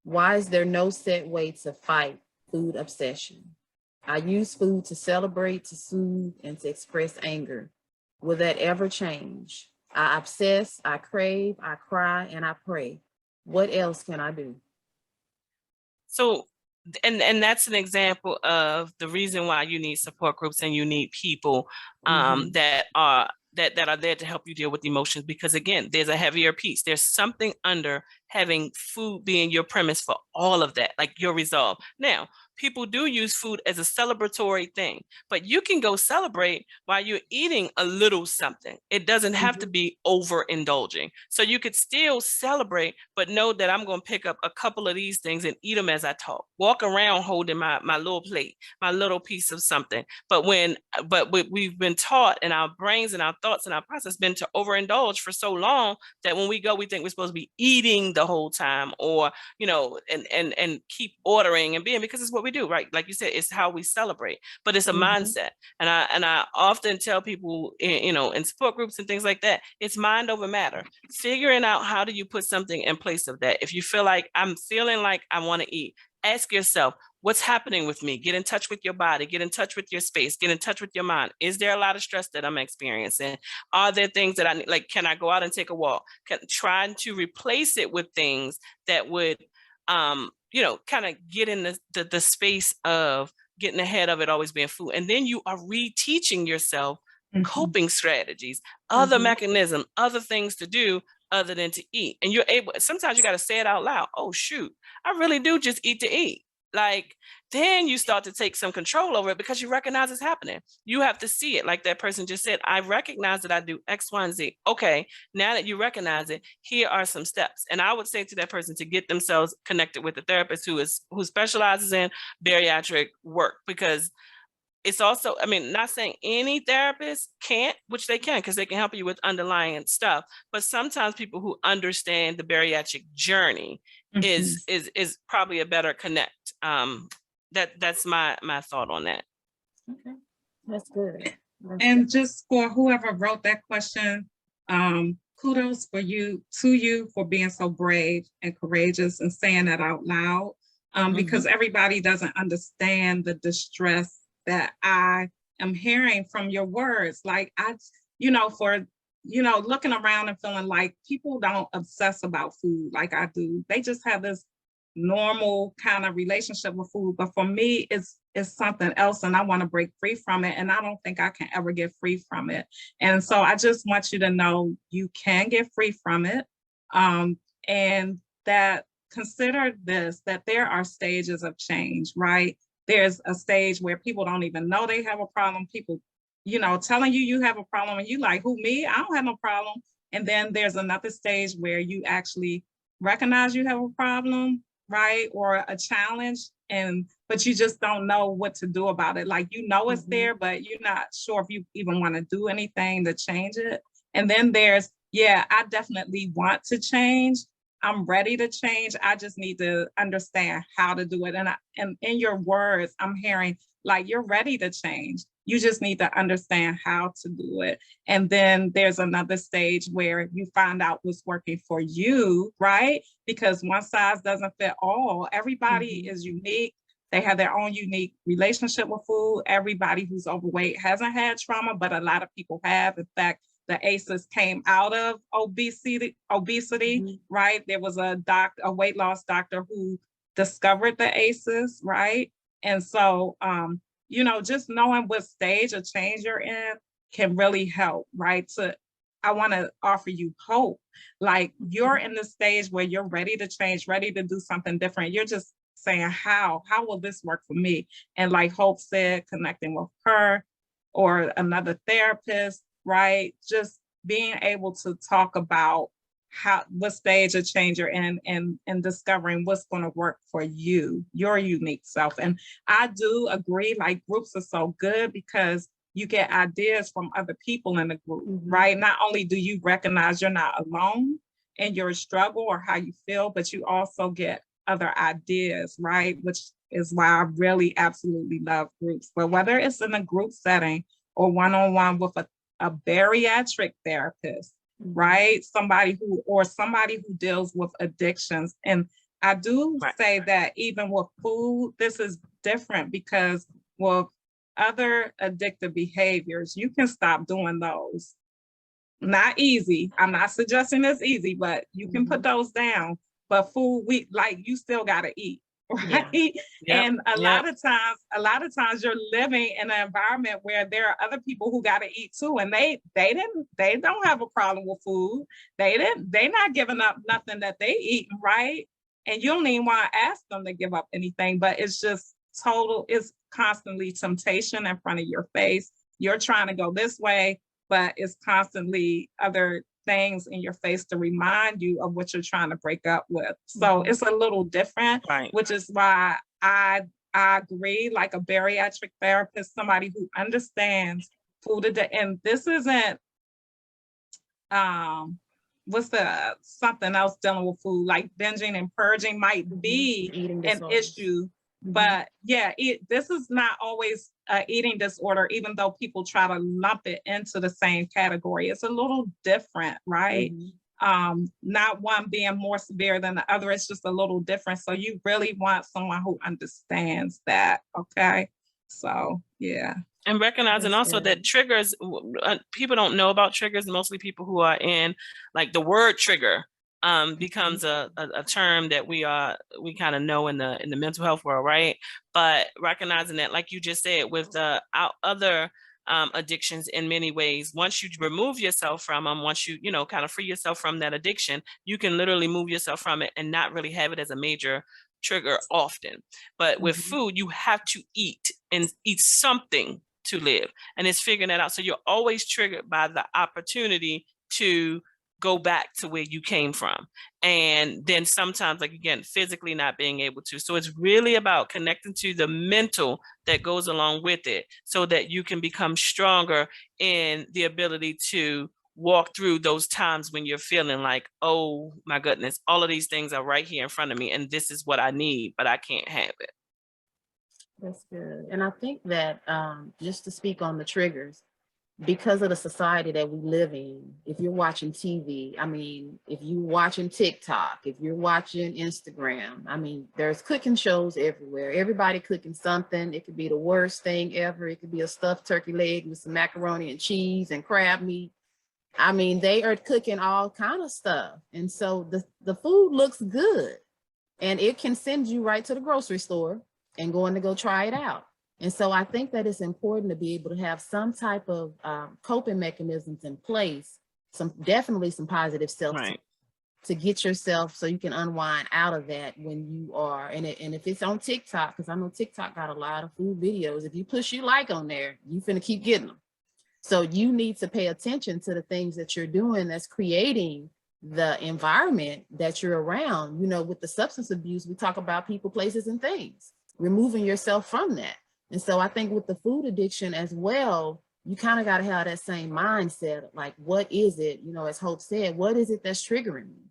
Why is there no set way to fight food obsession? I use food to celebrate, to soothe, and to express anger. Will that ever change? I obsess, I crave, I cry, and I pray. What else can I do? So, and that's an example of the reason why you need support groups and you need people Mhm. that are there to help you deal with emotions, because again, there's a heavier piece. There's something under having food being your premise for all of that, like your resolve. Now, people do use food as a celebratory thing, but you can go celebrate while you're eating a little something. It doesn't have to Mhm. be overindulging. So you could still celebrate, but know that I'm going to pick up a couple of these things and eat them as I talk. Walk around holding my little plate, my little piece of something. But we've been taught, and our brains and our thoughts and our process been to overindulge for so long that when we go, we think we're supposed to be eating the whole time, or and keep ordering and being, because it's what we do, right? Like you said, it's how we celebrate, but it's a Mhm. mindset. And I often tell people, in support groups and things like that, it's mind over matter. Figuring out how do you put something in place of that. If you feel like, I'm feeling like I want to eat, ask yourself, what's happening with me? Get in touch with your body, get in touch with your space, get in touch with your mind. Is there a lot of stress that I'm experiencing? Are there things that I need, like, can I go out and take a walk? Trying to replace it with things that would, you know, kind of get in the space of getting ahead of it always being food. And then you are reteaching yourself coping strategies, other mechanisms, other things to do other than to eat. And you're able, sometimes you got to say it out loud. Oh, shoot, I really do just eat to eat. Like, then you start to take some control over it because you recognize it's happening. You have to see it. Like that person just said, I recognize that I do X, Y, and Z. Okay, now that you recognize it, here are some steps. And I would say to that person to get themselves connected with a therapist who specializes in bariatric work, because it's also, I mean, not saying any therapist can't, which they can, because they can help you with underlying stuff. But sometimes people who understand the bariatric journey is probably a better connect. That's my thought on that. Okay, that's good. And just for whoever wrote that question, kudos to you for being so brave and courageous and saying that out loud, because everybody doesn't understand the distress that I am hearing from your words. Like, looking around and feeling like people don't obsess about food like I do. They just have this normal kind of relationship with food. But for me, it's something else, and I want to break free from it. And I don't think I can ever get free from it. And so I just want you to know you can get free from it. And that consider this, that there are stages of change, right? There's a stage where people don't even know they have a problem. People, telling you have a problem, and you like, who, me? I don't have no problem. And then there's another stage where you actually recognize you have a problem, right? Or a challenge, but you just don't know what to do about it. Like, it's there, but you're not sure if you even want to do anything to change it. And then there's, I definitely want to change. I'm ready to change. I just need to understand how to do it. And in your words, I'm hearing like you're ready to change. You just need to understand how to do it. And then there's another stage where you find out what's working for you, right? Because one size doesn't fit all. Everybody is unique. They have their own unique relationship with food. Everybody who's overweight hasn't had trauma, but a lot of people have. In fact, the ACEs came out of obesity, right? There was a weight loss doctor who discovered the ACEs, right? And so, just knowing what stage of change you're in can really help, right? I want to offer you hope. Like, you're in the stage where you're ready to change, ready to do something different. You're just saying, how will this work for me? And like Hope said, connecting with her or another therapist, right? Just being able to talk about what stage of change you're in, and discovering what's going to work for you, your unique self. And I do agree, like, groups are so good because you get ideas from other people in the group, right? Not only do you recognize you're not alone in your struggle or how you feel, but you also get other ideas, right? Which is why I really absolutely love groups. But whether it's in a group setting or one-on-one with a bariatric therapist, right? Somebody who deals with addictions. And I do say that even with food, this is different, because with other addictive behaviors, you can stop doing those. Not easy. I'm not suggesting it's easy, but you can put those down. But food, you still got to eat. Right. And a lot of times you're living in an environment where there are other people who got to eat too. And they don't have a problem with food. They're not giving up nothing that they eat, right? And you don't even want to ask them to give up anything, but it's just it's constantly temptation in front of your face. You're trying to go this way, but it's constantly other things in your face to remind you of what you're trying to break up with. So it's a little different, which is why I agree, like a bariatric therapist, somebody who understands food. And this isn't, something else dealing with food, like binging and purging might be an issue. But this is not always an eating disorder, even though people try to lump it into the same category. It's a little different, right? not one being more severe than the other. It's just a little different. So you really want someone who understands that. Okay. So, yeah. And recognizing That's also good. that triggers, people don't know about triggers. Mostly people who are in, like, the word trigger becomes a term that we kind of know in the mental health world, right? But recognizing that, like you just said, with the other addictions, in many ways, once you remove yourself from them, once you kind of free yourself from that addiction, you can literally move yourself from it and not really have it as a major trigger often. But with food, you have to eat and eat something to live, and it's figuring that out. So you're always triggered by the opportunity to go back to where you came from, and then sometimes, like, again, physically not being able to. So it's really about connecting to the mental that goes along with it, so that you can become stronger in the ability to walk through those times when you're feeling like, oh my goodness, all of these things are right here in front of me and this is what I need, but I can't have it. That's good. And I think that just to speak on the triggers, because of the society that we live in, if you're watching TV, I mean, if you're watching TikTok, if you're watching Instagram, I mean, there's cooking shows everywhere. Everybody cooking something. It could be the worst thing ever. It could be a stuffed turkey leg with some macaroni and cheese and crab meat. I mean, they are cooking all kind of stuff. And so the food looks good, and it can send you right to the grocery store and going to go try it out. And so I think that it's important to be able to have some type of coping mechanisms in place, definitely some positive self-talk, Right. to get yourself so you can unwind out of that when you are, and if it's on TikTok, because I know TikTok got a lot of food videos. If you push you like on there, you finna keep getting them. So you need to pay attention to the things that you're doing that's creating the environment that you're around. You know, with the substance abuse, we talk about people, places, and things, removing yourself from that. And so I think with the food addiction as well, you kind of got to have that same mindset. Like, what is it, as Hope said, what is it that's triggering me?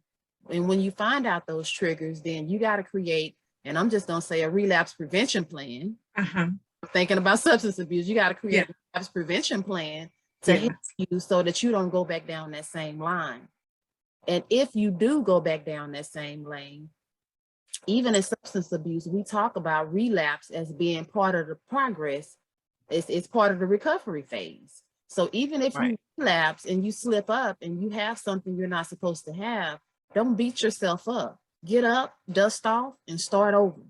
And when you find out those triggers, then you got to create, and I'm just going to say, a relapse prevention plan. Thinking about substance abuse, you got to create a relapse prevention plan to help you so that you don't go back down that same line. And if you do go back down that same lane, even in substance abuse, we talk about relapse as being part of the progress. It's part of the recovery phase. So even if you relapse and you slip up and you have something you're not supposed to have, don't beat yourself up. Get up, dust off, and start over,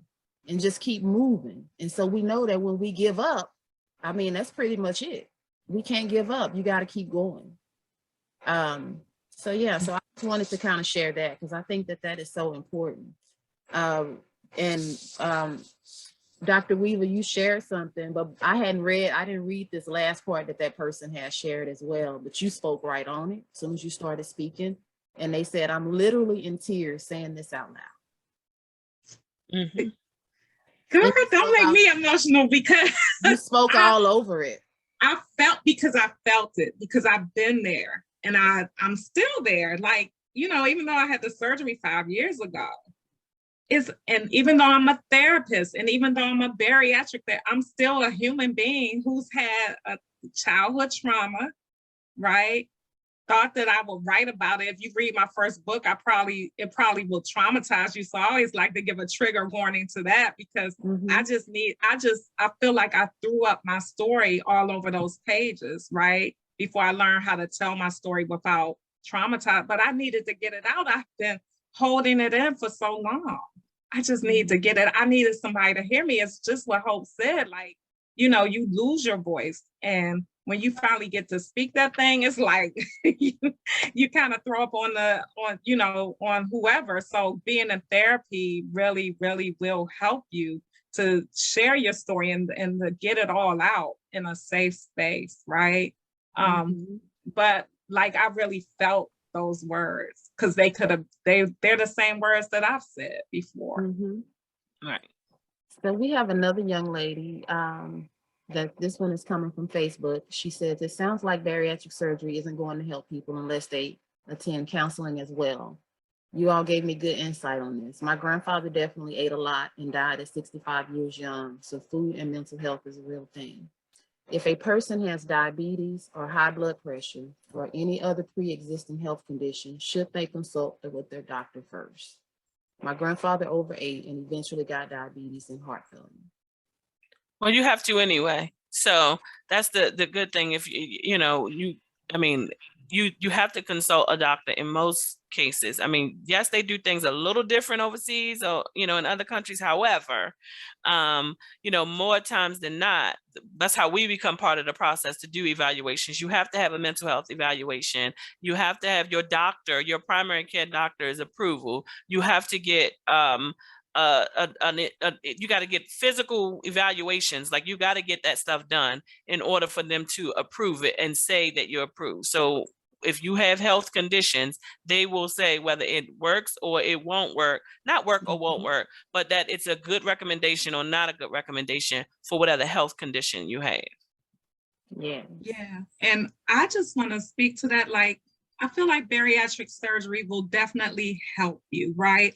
and just keep moving. And so we know that when we give up, I mean, that's pretty much it. We can't give up. You got to keep going. So yeah, so I just wanted to kind of share that, because I think that that is so important. Dr. Weaver, you shared something, but I didn't read this last part that person had shared as well, but you spoke right on it as soon as you started speaking. And they said, I'm literally in tears saying this out loud. Girl, don't make me emotional, because you spoke all over it. I felt it, because I've been there, and I'm still there. Like, even though I had the surgery 5 years ago, and even though I'm a therapist, and even though I'm a bariatric, I'm still a human being who's had a childhood trauma, right? Thought that I would write about it. If you read my first book, it probably will traumatize you. So I always like to give a trigger warning to that, because I feel like I threw up my story all over those pages, right? Before I learned how to tell my story without traumatizing, but I needed to get it out. I've been holding it in for so long. I just need to get it. I needed somebody to hear me. It's just what Hope said, like, you lose your voice. And when you finally get to speak that thing, it's like you kind of throw up on whoever. So being in therapy really, really will help you to share your story and to get it all out in a safe space, right? But like, I really felt those words, because they're the same words that I've said before. Right. So we have another young lady, that this one is coming from Facebook. She says, it sounds like bariatric surgery isn't going to help people unless they attend counseling as well. You all gave me good insight on this. My grandfather definitely ate a lot and died at 65 years young. So food and mental health is a real thing. If a person has diabetes or high blood pressure or any other pre-existing health condition, should they consult with their doctor first? My grandfather over 8 and eventually got diabetes and heart failure. Well, you have to anyway. So that's the good thing. If you have to consult a doctor in most cases. I mean, yes, they do things a little different overseas or, in other countries. However, more times than not, that's how we become part of the process to do evaluations. You have to have a mental health evaluation. You have to have your doctor, your primary care doctor's approval. You have to get, you got to get physical evaluations. Like, you got to get that stuff done in order for them to approve it and say that you're approved. So if you have health conditions, they will say whether it works or it won't work, not work or won't work, but that it's a good recommendation or not a good recommendation for whatever health condition you have. Yeah. Yeah. And I just want to speak to that. Like, I feel like bariatric surgery will definitely help you, right?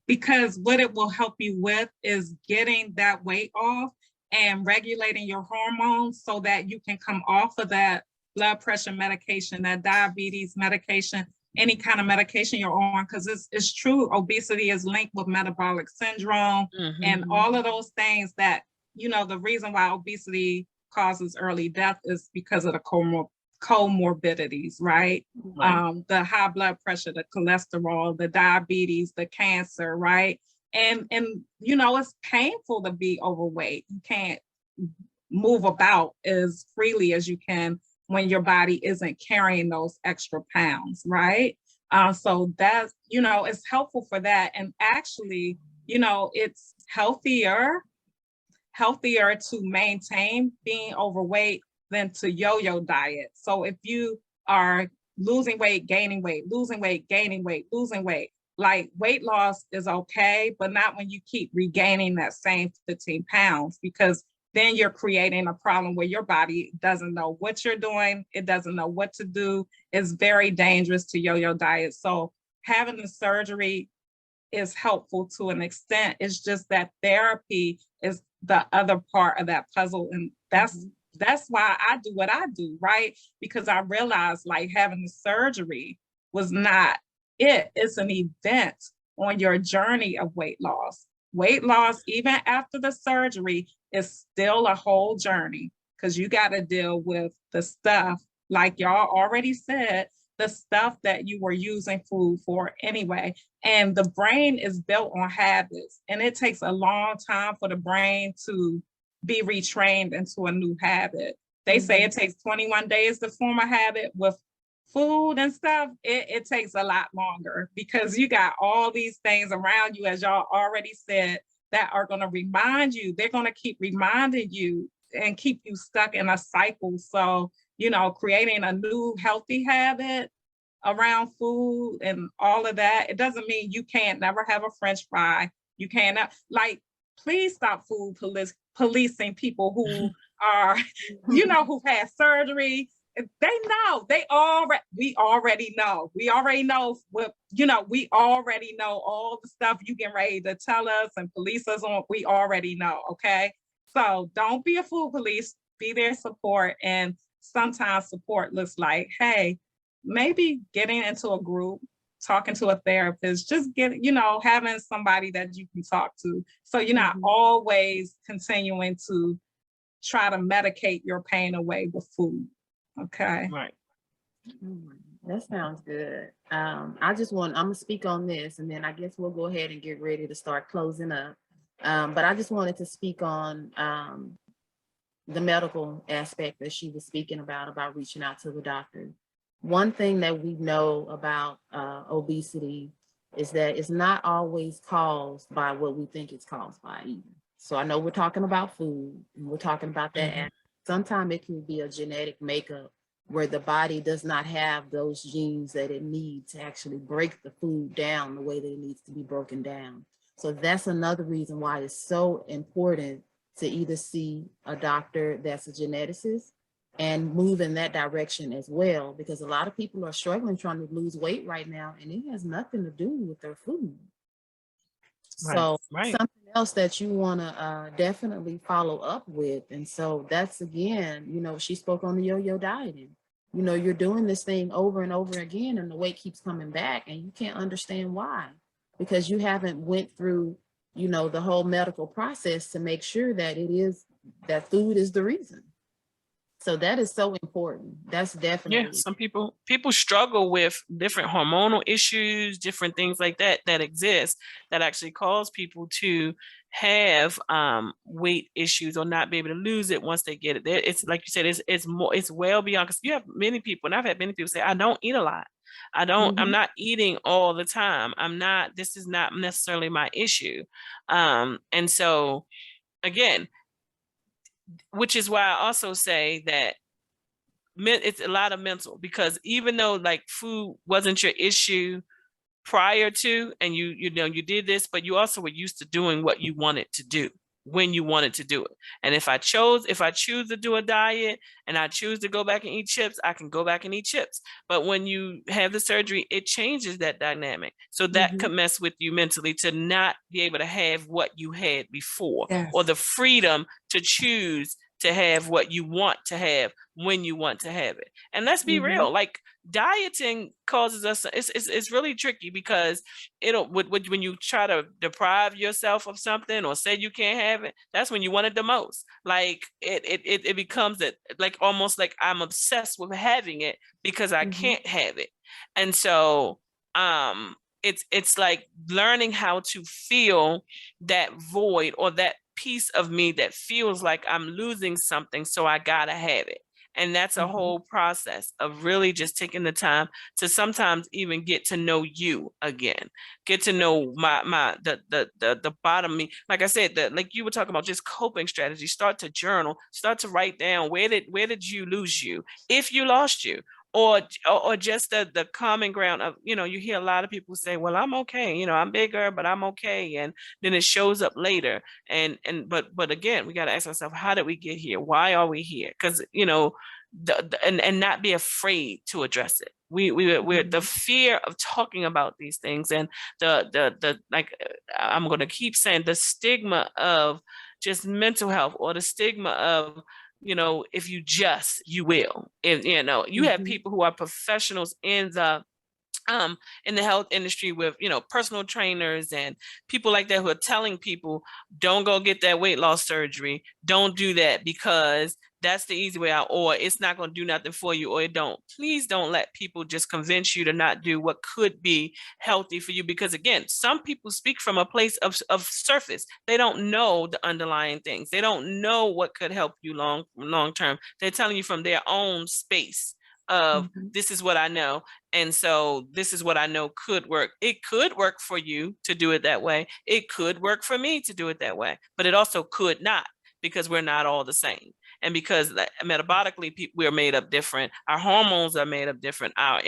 Because what it will help you with is getting that weight off and regulating your hormones so that you can come off of that blood pressure medication, that diabetes medication, any kind of medication you're on, because it's true, obesity is linked with metabolic syndrome and all of those things that, the reason why obesity causes early death is because of the comorbidities, right? The high blood pressure, the cholesterol, the diabetes, the cancer, right? And it's painful to be overweight. You can't move about as freely as you can when your body isn't carrying those extra pounds, right? So that's, it's helpful for that. And actually, it's healthier to maintain being overweight than to yo-yo diet. So if you are losing weight, gaining weight, losing weight, gaining weight, losing weight, like, weight loss is okay, but not when you keep regaining that same 15 pounds, because then you're creating a problem where your body doesn't know what you're doing. It doesn't know what to do. It's very dangerous to yo-yo diet. So having the surgery is helpful to an extent. It's just that therapy is the other part of that puzzle. And that's why I do what I do, right? Because I realized, like, having the surgery was not it. It's an event on your journey of weight loss. Weight loss, even after the surgery, is still a whole journey, because you got to deal with the stuff, like y'all already said, the stuff that you were using food for anyway. And the brain is built on habits, and it takes a long time for the brain to be retrained into a new habit. They say it takes 21 days to form a habit. With food and stuff, it takes a lot longer, because you got all these things around you, as y'all already said, that are going to remind you. They're going to keep reminding you and keep you stuck in a cycle. So, creating a new healthy habit around food and all of that, it doesn't mean you can't never have a French fry. You can't, please stop food policing people who are, who've had surgery. They know, we already know what, we already know all the stuff you get ready to tell us and police us on. We already know. Okay. So don't be a food police, be their support. And sometimes support looks like, hey, maybe getting into a group, talking to a therapist, just having somebody that you can talk to. So you're not always continuing to try to medicate your pain away with food. Okay. Right. That sounds good. I'm gonna speak on this, and then I guess we'll go ahead and get ready to start closing up. But I just wanted to speak on the medical aspect that she was speaking about reaching out to the doctor. One thing that we know about obesity is that it's not always caused by what we think it's caused by either. So I know we're talking about food, and we're talking about that. Sometimes it can be a genetic makeup where the body does not have those genes that it needs to actually break the food down the way that it needs to be broken down. So that's another reason why it's so important to either see a doctor that's a geneticist and move in that direction as well, because a lot of people are struggling trying to lose weight right now, and it has nothing to do with their food. So Right. something else that you want to definitely follow up with. And so that's again, she spoke on the yo-yo dieting. You're doing this thing over and over again and the weight keeps coming back and you can't understand why, because you haven't went through, the whole medical process to make sure that that food is the reason. So that is so important. That's definitely. Some people struggle with different hormonal issues, different things like that exist that actually cause people to have weight issues or not be able to lose it once they get it. It's like you said, it's well beyond, because you have many people, and I've had many people say, I don't eat a lot. I'm not eating all the time. This is not necessarily my issue. And so again, which is why I also say that it's a lot of mental, because even though like food wasn't your issue prior to, and you did this, but you also were used to doing what you wanted to do when you wanted to do it. And if I choose to do a diet and I choose to go back and eat chips, I can go back and eat chips. But when you have the surgery, it changes that dynamic. So that could mess with you mentally, to not be able to have what you had before, or the freedom to choose to have what you want to have when you want to have it. And let's be real, like dieting causes us, it's really tricky, because when you try to deprive yourself of something or say you can't have it, that's when you want it the most. Like it becomes that, like almost like I'm obsessed with having it because I can't have it. And so it's like learning how to feel that void, or that piece of me that feels like I'm losing something, so I gotta have it. And that's a whole process of really just taking the time to sometimes even get to know you again, get to know the bottom me. Like I said, like you were talking about, just coping strategies. Start to journal, start to write down where did you lose you, if you lost you, or just the common ground of, you hear a lot of people say, well, I'm okay, I'm bigger, but I'm okay. And then it shows up later. But again, we got to ask ourselves, how did we get here? Why are we here? Because, and not be afraid to address it. We're the fear of talking about these things, and the like, I'm going to keep saying, the stigma of just mental health, or the stigma of, if you will, if you have people who are professionals in the health industry with, personal trainers and people like that, who are telling people, don't go get that weight loss surgery. Don't do that, because that's the easy way out, or it's not going to do nothing for you, or please don't let people just convince you to not do what could be healthy for you. Because again, some people speak from a place of surface. They don't know the underlying things. They don't know what could help you long term. They're telling you from their own space of, this is what I know. And so this is what I know could work. It could work for you to do it that way. It could work for me to do it that way, but it also could not, because we're not all the same. And because metabolically, we're made up different. Our hormones are made up different. Our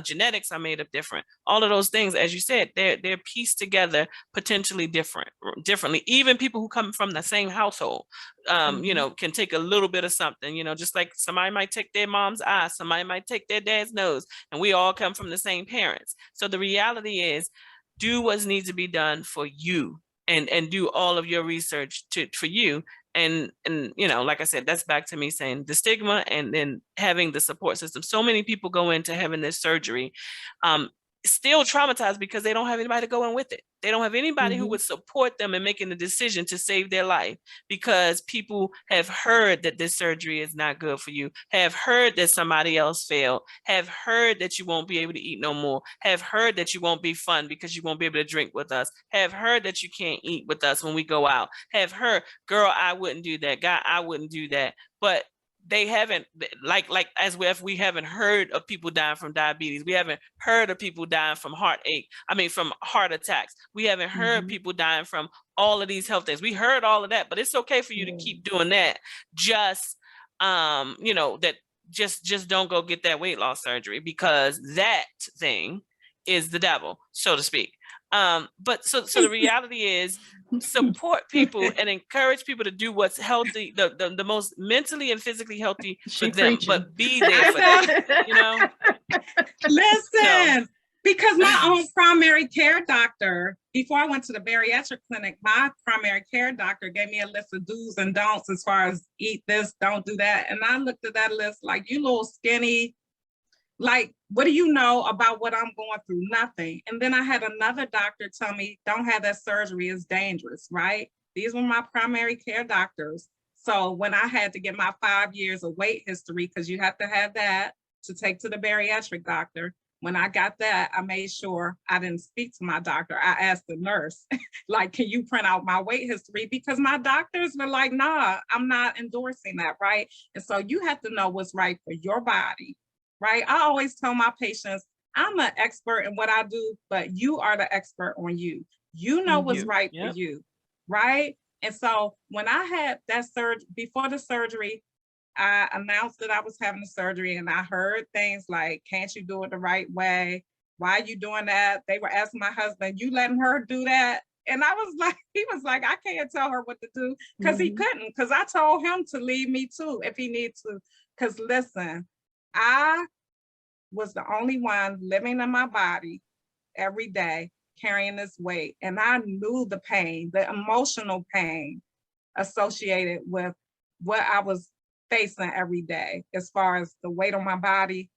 genetics are made up different. All of those things, as you said, they're pieced together potentially differently. Even people who come from the same household, can take a little bit of something, just like somebody might take their mom's eye, somebody might take their dad's nose, and we all come from the same parents. So the reality is, do what needs to be done for you, and do all of your research for you. And like I said, that's back to me saying the stigma, and then having the support system. So many people go into having this surgery still traumatized, because they don't have anybody to go in with it. They don't have anybody who would support them in making the decision to save their life, because people have heard that this surgery is not good for you, have heard that somebody else failed, have heard that you won't be able to eat no more, have heard that you won't be fun because you won't be able to drink with us, have heard that you can't eat with us when we go out, have heard, girl, I wouldn't do that, guy, I wouldn't do that. But they haven't, like as if we haven't heard of people dying from diabetes. We haven't heard of people dying from from heart attacks. We haven't heard people dying from all of these health things. We heard all of that, but it's okay for you to keep doing that. Just, just don't go get that weight loss surgery, because that thing is the devil, so to speak. But so the reality is, support people and encourage people to do what's healthy, the most mentally and physically healthy for them, but be there for them, Listen, Because my own primary care doctor, before I went to the bariatric clinic, my primary care doctor gave me a list of do's and don'ts as far as eat this, don't do that. And I looked at that list like, you little skinny, like, what do you know about what I'm going through? Nothing. And then I had another doctor tell me, don't have that surgery, it's dangerous, right? These were my primary care doctors. So when I had to get my 5 years of weight history, because you have to have that to take to the bariatric doctor, when I got that, I made sure I didn't speak to my doctor. I asked the nurse, like, can you print out my weight history? Because my doctors were like, nah, I'm not endorsing that, right? And so you have to know what's right for your body, right? I always tell my patients, I'm an expert in what I do, but you are the expert on you. You know what's right for you, right? And so when I had that surgery, before the surgery, I announced that I was having the surgery, and I heard things like, can't you do it the right way? Why are you doing that? They were asking my husband, you letting her do that? And I was like, he was like, I can't tell her what to do, because he couldn't, because I told him to leave me too if he needs to. Because listen, I was the only one living in my body every day, carrying this weight. And I knew the pain, the emotional pain associated with what I was facing every day, as far as the weight on my body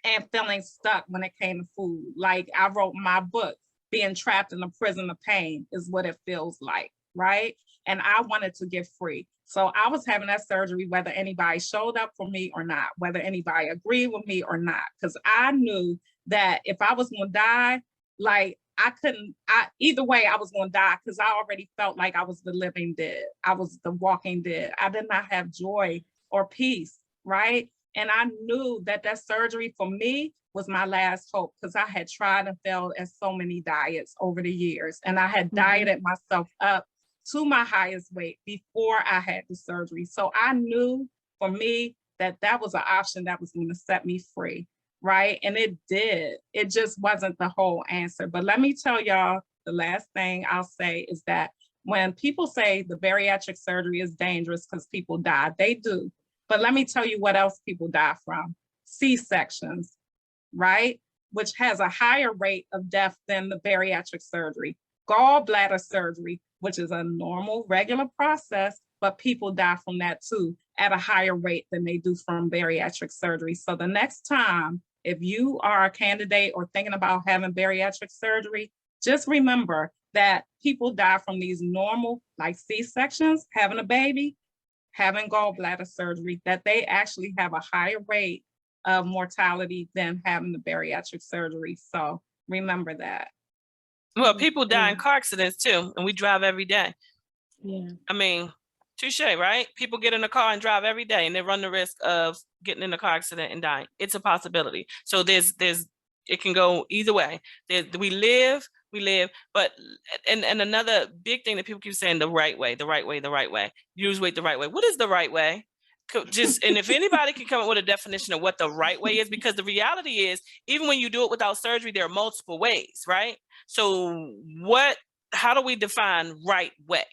and feeling stuck when it came to food. Like I wrote my book, being trapped in a prison of pain is what it feels like, right? And I wanted to get free. So I was having that surgery, whether anybody showed up for me or not, whether anybody agreed with me or not, because I knew that if I was gonna die, like either way I was gonna die, because I already felt like I was the living dead. I was the walking dead. I did not have joy or peace, right? And I knew that that surgery for me was my last hope, because I had tried and failed at so many diets over the years. And I had dieted myself up to my highest weight before I had the surgery. So I knew for me that that was an option that was going to set me free, right? And it did. It just wasn't the whole answer. But let me tell y'all, the last thing I'll say is that when people say the bariatric surgery is dangerous because people die, they do. But let me tell you what else people die from. C-sections, right? Which has a higher rate of death than the bariatric surgery. Gallbladder surgery, which is a normal, regular process, but people die from that too at a higher rate than they do from bariatric surgery. So the next time, if you are a candidate or thinking about having bariatric surgery, just remember that people die from these normal, like C-sections, having a baby, having gallbladder surgery, that they actually have a higher rate of mortality than having the bariatric surgery. So remember that. Well, people die in car accidents too, and we drive every day. Yeah. I mean, touche, right? People get in a car and drive every day, and they run the risk of getting in a car accident and dying. It's a possibility. So it can go either way. We live, but and another big thing that people keep saying, the right way, the right way, the right way. Use weight the right way. What is the right way? And if anybody can come up with a definition of what the right way is, because the reality is, even when you do it without surgery, there are multiple ways, right? So how do we define right way?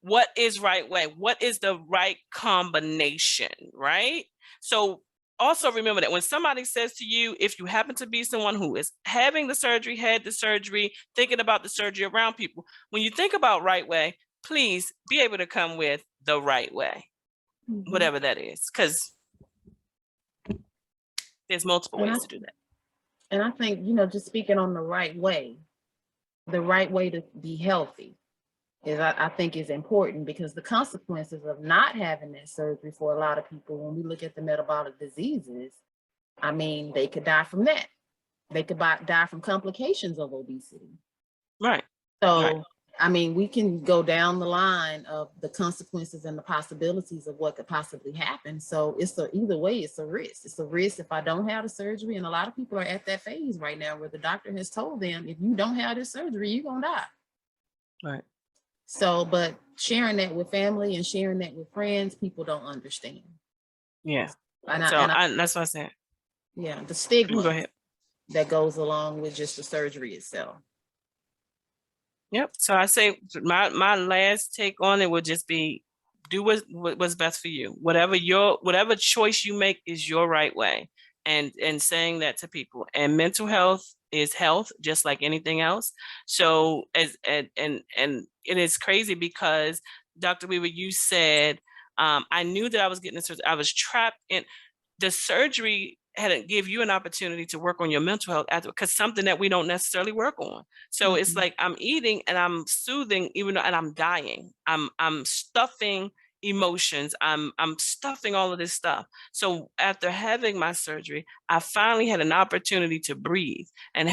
What is right way? What is the right combination, right? So also remember that when somebody says to you, if you happen to be someone who is having the surgery, had the surgery, thinking about the surgery around people, when you think about right way, please be able to come with the right way, whatever that is, because there's multiple ways to do that. And I think, just speaking on the right way to be healthy is, I think, is important, because the consequences of not having that surgery for a lot of people, when we look at the metabolic diseases, I mean, they could die from that. They could die from complications of obesity. Right. So, right. I mean, we can go down the line of the consequences and the possibilities of what could possibly happen. So either way, it's a risk. It's a risk if I don't have the surgery. And a lot of people are at that phase right now where the doctor has told them, if you don't have this surgery, you're going to die. Right. So, but sharing that with family and sharing that with friends, people don't understand. Yeah. And that's what I said. Yeah, the stigma Go ahead. that goes along with just the surgery itself. Yep. So I say my last take on it would just be, do what's best for you. Whatever choice you make is your right way. And saying that to people. And mental health is health, just like anything else. So and it is crazy because Dr. Weaver, you said, I knew that I was getting this, I was trapped in the surgery, had to give you an opportunity to work on your mental health after, because something that we don't necessarily work on. So it's like I'm eating and I'm soothing, even though, and I'm dying. I'm stuffing emotions. I'm stuffing all of this stuff. So after having my surgery, I finally had an opportunity to breathe and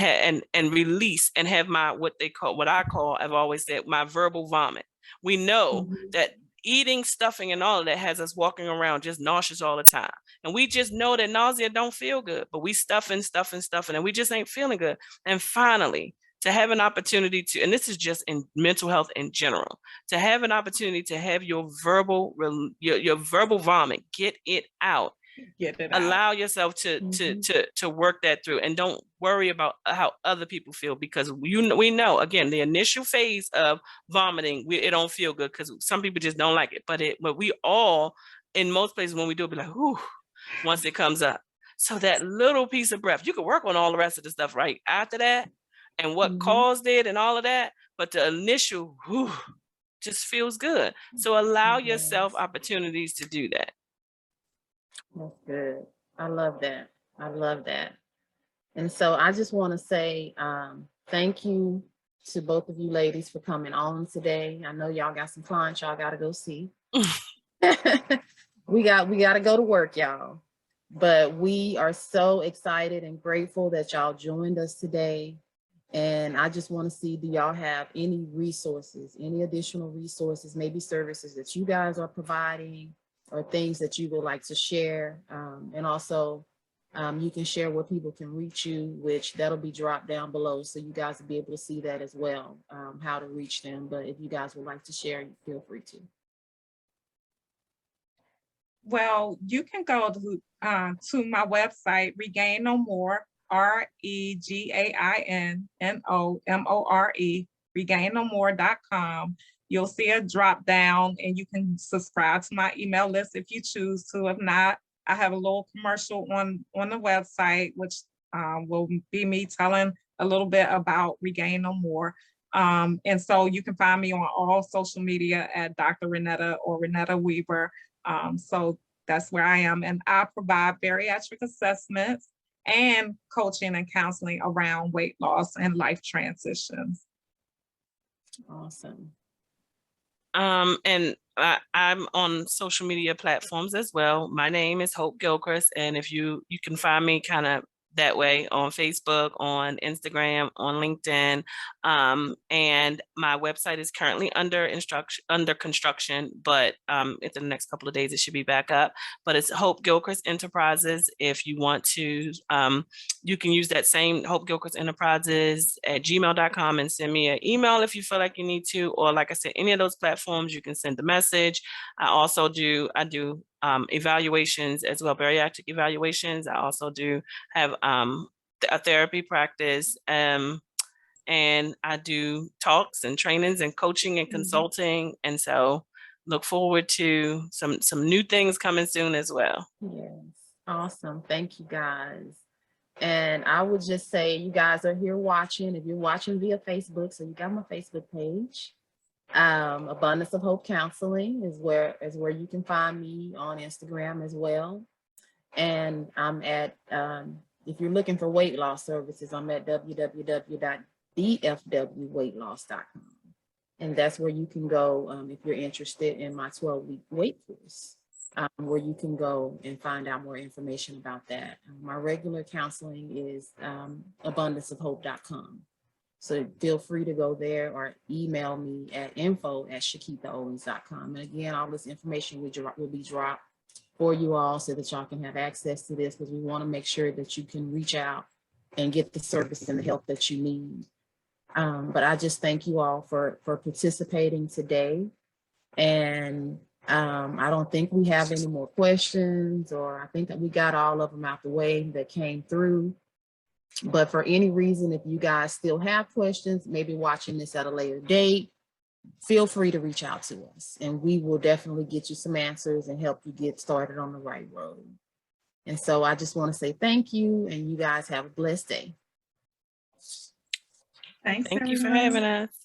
and release and have my what I call, I've always said, my verbal vomit. We know that eating, stuffing, and all of that has us walking around just nauseous all the time. And we just know that nausea don't feel good, but we stuffing, and we just ain't feeling good. And finally, to have an opportunity to, and this is just in mental health in general, to have an opportunity to have your verbal vomit, get it out. Allow yourself to work that through, and don't worry about how other people feel, because we know, again, the initial phase of vomiting, it don't feel good because some people just don't like it, but we all, in most places when we do it, be like, whew, once it comes up. So that little piece of breath, you can work on all the rest of the stuff right after that and what caused it and all of that, but the initial whew just feels good. So allow yourself opportunities to do that. That's good. I love that. I love that. And so I just want to say thank you to both of you ladies for coming on today. I know y'all got some clients y'all got to go see. we got to go to work, y'all. But we are so excited and grateful that y'all joined us today. And I just want to see, do y'all have any resources, any additional resources, maybe services that you guys are providing, or things that you would like to share? And also, you can share where people can reach you, which that'll be dropped down below, so you guys will be able to see that as well, how to reach them. But if you guys would like to share, feel free to. Well, you can go to my website, Regain No More, REGAINNOMORE, regainnomore.com. You'll see a drop down and you can subscribe to my email list if you choose to. If not, I have a little commercial on the website, which will be me telling a little bit about Regain No More. And so you can find me on all social media at Dr. Renetta or Renetta Weaver. So that's where I am. And I provide bariatric assessments and coaching and counseling around weight loss and life transitions. Awesome. And I'm on social media platforms as well. My name is Hope Gilchrist, and if you can find me kind of that way on Facebook, on Instagram, on LinkedIn. And my website is currently under construction, but in the next couple of days, it should be back up. But it's Hope Gilchrist Enterprises. If you want to, you can use that same Hope Gilchrist Enterprises at gmail.com and send me an email if you feel like you need to, or like I said, any of those platforms, you can send the message. I do evaluations as well, bariatric evaluations. I also do have a therapy practice, and I do talks and trainings and coaching and consulting. And so look forward to some new things coming soon as well. Yes, awesome. Thank you guys. And I would just say, you guys are here watching. If you're watching via Facebook, so you got my Facebook page. Abundance of Hope Counseling is where you can find me on Instagram as well. And I'm at, if you're looking for weight loss services, I'm at www.dfwweightloss.com. And that's where you can go if you're interested in my 12-week weight course, where you can go and find out more information about that. My regular counseling is abundanceofhope.com. So feel free to go there or email me at info@chikeithaowens.com. And again, all this information will be dropped for you all so that y'all can have access to this, because we want to make sure that you can reach out and get the service and the help that you need. But I just thank you all for participating today. And I don't think we have any more questions, or I think that we got all of them out the way that came through. But for any reason, if you guys still have questions, maybe watching this at a later date, feel free to reach out to us, and we will definitely get you some answers and help you get started on the right road. And so I just want to say thank you, and you guys have a blessed day. Thanks, Thank you for everyone. having us.